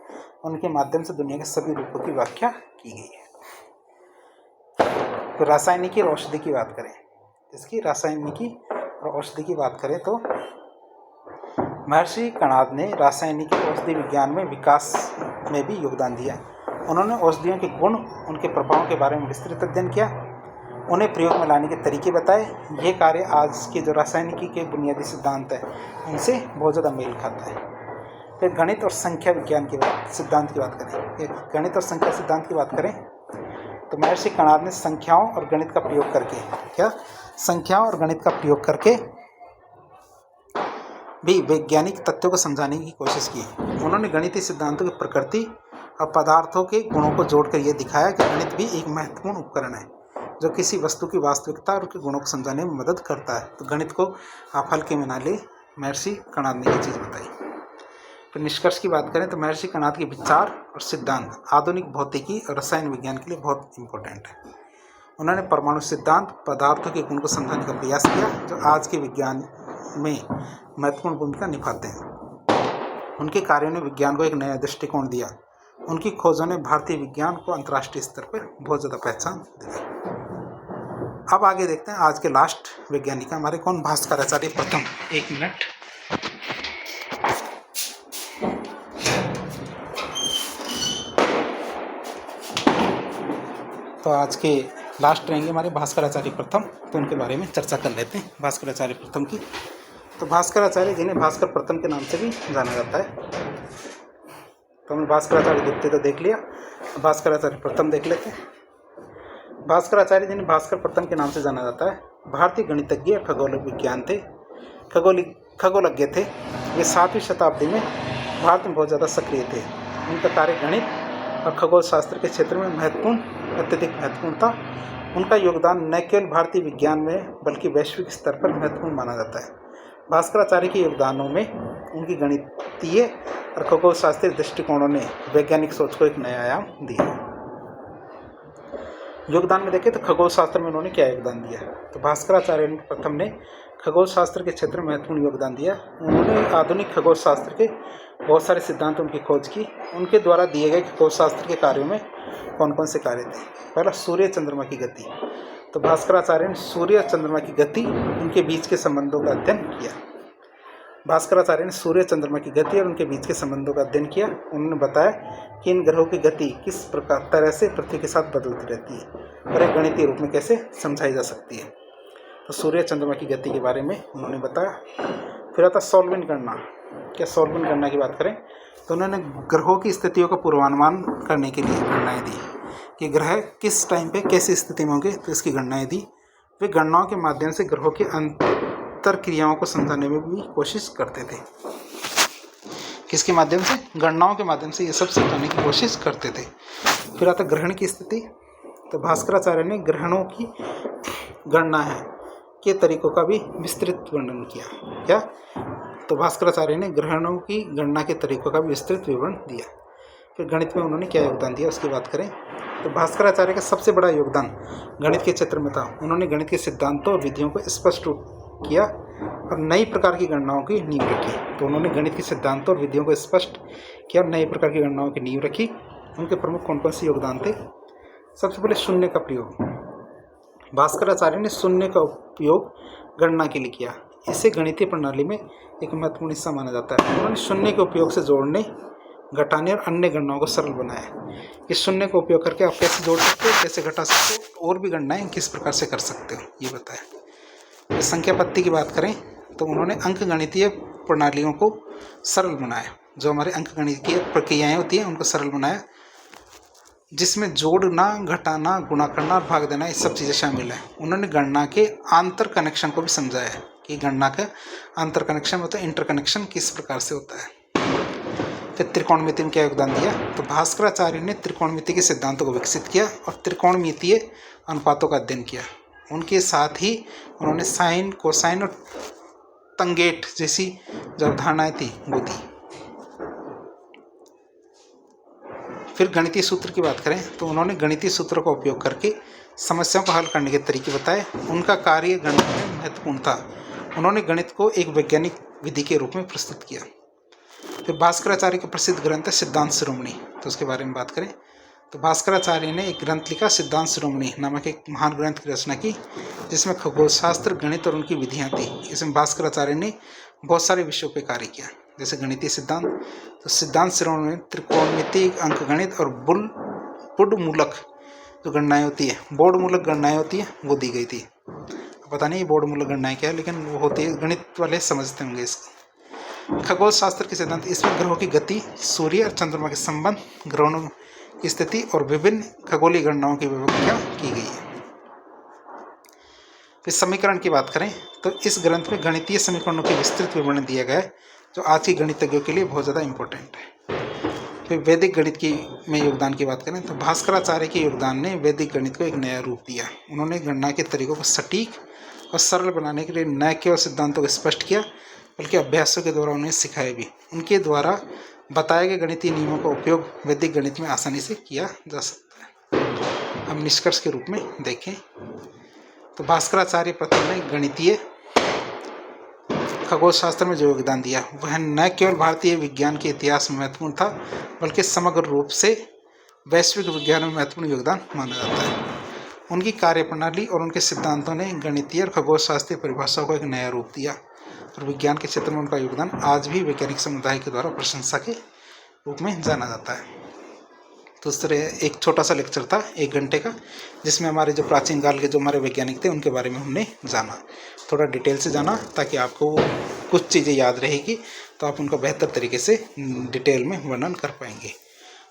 उनके माध्यम से दुनिया के सभी रूपों की व्याख्या की गई है। तो रासायनिकी और औषधि की बात करें, इसकी रासायनिकी और औषधि की बात करें तो महर्षि कणाद ने रासायनिक औषधि विज्ञान में विकास में भी योगदान दिया। उन्होंने औषधियों के गुण, उनके प्रभावों के बारे में विस्तृत अध्ययन किया, उन्हें प्रयोग में लाने के तरीके बताए। ये कार्य आज के जो रासायनिकी के बुनियादी सिद्धांत है उनसे बहुत ज़्यादा मेल खाता है। फिर गणित और संख्या विज्ञान की सिद्धांत की बात करें, गणित और संख्या सिद्धांत की बात करें तो महर्षि कणाद ने संख्याओं और गणित का प्रयोग करके संख्याओं और गणित का प्रयोग करके भी वैज्ञानिक तथ्यों को समझाने की कोशिश की। उन्होंने गणितीय सिद्धांतों की प्रकृति और पदार्थों के गुणों को जोड़कर यह दिखाया कि गणित भी एक महत्वपूर्ण उपकरण है जो किसी वस्तु की वास्तविकता और उसके गुणों को समझाने में मदद करता है। तो गणित को आप हल्के में ना ले, महर्षि कणाद ने ये चीज़ बताई। फिर निष्कर्ष की बात करें तो महर्षि कणाद के विचार और सिद्धांत आधुनिक भौतिकी और रसायन विज्ञान के लिए बहुत इंपॉर्टेंट है। उन्होंने परमाणु सिद्धांत, पदार्थों के गुण को समझाने का प्रयास किया जो आज के विज्ञान में महत्वपूर्ण भूमिका निभाते हैं। उनके कार्यों ने विज्ञान को एक नया दृष्टिकोण दिया। उनकी खोजों ने भारतीय विज्ञान को अंतर्राष्ट्रीय स्तर पर बहुत ज़्यादा पहचान दी। अब आगे देखते हैं आज के लास्ट वैज्ञानिक हमारे कौन, भास्कराचार्य प्रथम। 1 मिनट। तो आज के लास्ट रहेंगे हमारे भास्कराचार्य प्रथम, तो उनके बारे में चर्चा कर लेते हैं भास्कराचार्य प्रथम की। तो भास्कराचार्य जिन्हें भास्कर प्रथम के नाम से भी जाना जाता है। तो हमने भास्कराचार्य द्वितीय तो देख लिया, भास्कराचार्य प्रथम देख लेते हैं। भास्कराचार्य जिन्हें भास्कर प्रथम के नाम से जाना जाता है, भारतीय गणितज्ञ और खगोलज्ञ थे। वे 7वीं शताब्दी में भारत में बहुत ज़्यादा सक्रिय थे। उनका कार्य गणित और खगोल शास्त्र के क्षेत्र में अत्यधिक महत्वपूर्ण था। उनका योगदान न केवल भारतीय विज्ञान में बल्कि वैश्विक स्तर पर महत्वपूर्ण माना जाता है। भास्कराचार्य के योगदानों में उनकी गणितीय और खगोल शास्त्रीय दृष्टिकोणों ने वैज्ञानिक सोच को एक नया आयाम दिया। योगदान में देखें तो खगोल शास्त्र में उन्होंने क्या योगदान दिया, तो भास्कराचार्य प्रथम ने खगोल शास्त्र के क्षेत्र में महत्वपूर्ण योगदान दिया। उन्होंने आधुनिक खगोल शास्त्र के बहुत सारे सिद्धांतों की खोज की। उनके द्वारा दिए गए खगोल शास्त्र के कार्यों में कौन कौन से कार्य थे। पहला, सूर्य चंद्रमा की गति। तो भास्कराचार्य ने सूर्य और चंद्रमा की गति, उनके बीच के संबंधों का अध्ययन किया। भास्कराचार्य ने सूर्य चंद्रमा की गति और उनके बीच के संबंधों का अध्ययन किया। उन्होंने बताया कि इन ग्रहों की गति किस प्रकार तरह से पृथ्वी के साथ बदलती रहती है और एक गणितीय रूप में कैसे समझाई जा सकती है। तो सूर्य चंद्रमा की गति के बारे में उन्होंने बताया। फिर आता सॉल्वेंट गणना। क्या सॉल्वेंट गणना की बात करें तो उन्होंने ग्रहों की स्थितियों का पूर्वानुमान करने के लिए गणनाएँ दी कि ग्रह किस टाइम पे कैसी स्थिति में होंगे, तो इसकी गणनाएँ दी। वे गणनाओं के माध्यम से ग्रहों के निरंतर क्रियाओं को समझाने में भी कोशिश करते थे। किसके माध्यम से? गणनाओं के माध्यम से ये सब समझाने की कोशिश करते थे। फिर आता ग्रहण की स्थिति। तो भास्कराचार्य ने ग्रहणों की गणना है के तरीकों का भी विस्तृत वर्णन किया। क्या? तो भास्कराचार्य ने ग्रहणों की गणना के तरीकों का भी विस्तृत विवरण दिया। फिर गणित में उन्होंने क्या योगदान दिया उसकी बात करें तो भास्कराचार्य का सबसे बड़ा योगदान गणित के क्षेत्र में था। उन्होंने गणित के सिद्धांतों और विधियों को स्पष्ट किया और नई प्रकार की गणनाओं की नींव रखी। तो उन्होंने गणित के सिद्धांतों और विधियों को स्पष्ट किया और नई प्रकार की गणनाओं की नींव रखी। उनके प्रमुख कौन कौन से योगदान थे? सबसे पहले शून्य का प्रयोग। भास्कराचार्य ने शून्य का उपयोग गणना के लिए किया। इसे गणितीय प्रणाली में एक महत्वपूर्ण हिस्सा माना जाता है। उन्होंने शून्य के उपयोग से जोड़ने, घटाने और अन्य गणनाओं को सरल बनाया। इस शून्य का उपयोग करके आप कैसे जोड़ सकते हो, कैसे घटा सकते हो और भी गणनाएं किस प्रकार से कर सकते हो, ये बताया। तो संख्या पत्ती की बात करें तो उन्होंने अंक गणितीय प्रणालियों को सरल बनाया। जो हमारे अंक गणितीय प्रक्रियाएं होती हैं उनको सरल बनाया, जिसमें जोड़ना, घटाना, गुणा करना, भाग देना, ये सब चीज़ें शामिल हैं। उन्होंने गणना के आंतर कनेक्शन को भी समझाया कि गणना का आंतर कनेक्शन मतलब इंटरकनेक्शन किस प्रकार से होता है। फिर त्रिकोणमिति में क्या योगदान दिया? तो भास्कराचार्य ने त्रिकोणमिति के सिद्धांतों को विकसित किया और त्रिकोणमितीय अनुपातों का अध्ययन किया। उनके साथ ही उन्होंने साइन, कोसाइन और तंगेट जैसी जो अवधारणाएं थी वो दी। फिर गणितीय सूत्र की बात करें तो उन्होंने गणितीय सूत्रों का उपयोग करके समस्याओं को हल करने के तरीके बताए। उनका कार्य गणित में महत्वपूर्ण था। उन्होंने गणित को एक वैज्ञानिक विधि के रूप में प्रस्तुत किया। फिर भास्कराचार्य का प्रसिद्ध ग्रंथ है सिद्धांत शिरोमणि। तो उसके बारे में बात करें तो भास्कराचार्य ने एक ग्रंथ लिखा, सिद्धांत शिरोमणि नामक एक महान ग्रंथ की रचना की, जिसमें खगोलशास्त्र, गणित और उनकी विधियाँ थी। इसमें भास्कराचार्य ने बहुत सारे विषयों पर कार्य किया, जैसे गणितीय सिद्धांत। तो सिद्धांत शिरोमणि में त्रिकोणमिति, अंकगणित और बुडमूलक जो गणनाएं होती है, बोर्डमूलक गणनाएं होती है, वो दी गई थी। पता नहीं बोर्डमूलक गणनाएं क्या है, लेकिन वो होती है, गणित वाले समझते होंगे इसको। खगोल शास्त्र के सिद्धांत, इसमें ग्रहों की गति, सूर्य और चंद्रमा के संबंध, ग्रहणों की स्थिति और विभिन्न खगोलीय गणनाओं की व्याख्या की गई है। फिर समीकरण की बात करें तो इस ग्रंथ में गणितीय समीकरणों के विस्तृत विवरण दिया गया है, जो आज के गणितज्ञों के लिए बहुत ज़्यादा इंपॉर्टेंट है। फिर वैदिक गणित की में योगदान की बात करें तो भास्कराचार्य के योगदान ने वैदिक गणित को एक नया रूप दिया। उन्होंने गणना के तरीकों को सटीक और सरल बनाने के लिए न केवल सिद्धांतों को स्पष्ट किया, बल्कि अभ्यासों के द्वारा उन्हें सिखाया भी। उनके द्वारा बताए गए गणितीय नियमों का उपयोग वैदिक गणित में आसानी से किया जा सकता है। हम निष्कर्ष के रूप में देखें तो भास्कराचार्य प्रथम ने गणितीय खगोल शास्त्र में जो योगदान दिया वह न केवल भारतीय विज्ञान के इतिहास में महत्वपूर्ण था, बल्कि समग्र रूप से वैश्विक विज्ञान में महत्वपूर्ण योगदान माना जाता है। उनकी कार्यप्रणाली और उनके सिद्धांतों ने गणितीय और खगोल शास्त्रीय परिभाषाओं को एक नया रूप दिया और विज्ञान के क्षेत्र में उनका योगदान आज भी वैज्ञानिक समुदाय के द्वारा प्रशंसा के रूप में जाना जाता है। तो इस तरह एक छोटा सा लेक्चर था 1 घंटे का, जिसमें हमारे जो प्राचीन काल के जो हमारे वैज्ञानिक थे उनके बारे में हमने जाना, थोड़ा डिटेल से जाना, ताकि आपको कुछ चीज़ें याद रहेगी तो आप उनका बेहतर तरीके से डिटेल में वर्णन कर पाएंगे।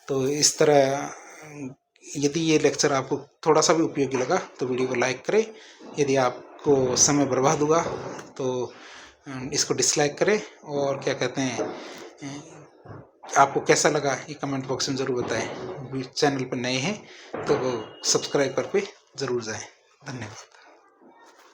तो इस तरह यदि ये लेक्चर आपको थोड़ा सा भी उपयोगी लगा तो वीडियो को लाइक करें। यदि आपको समय बर्बाद हुआ तो इसको डिसलाइक करें, और क्या कहते हैं, आपको कैसा लगा ये कमेंट बॉक्स में ज़रूर बताएं। चैनल पर नए हैं तो सब्सक्राइब कर पे ज़रूर जाएं। धन्यवाद।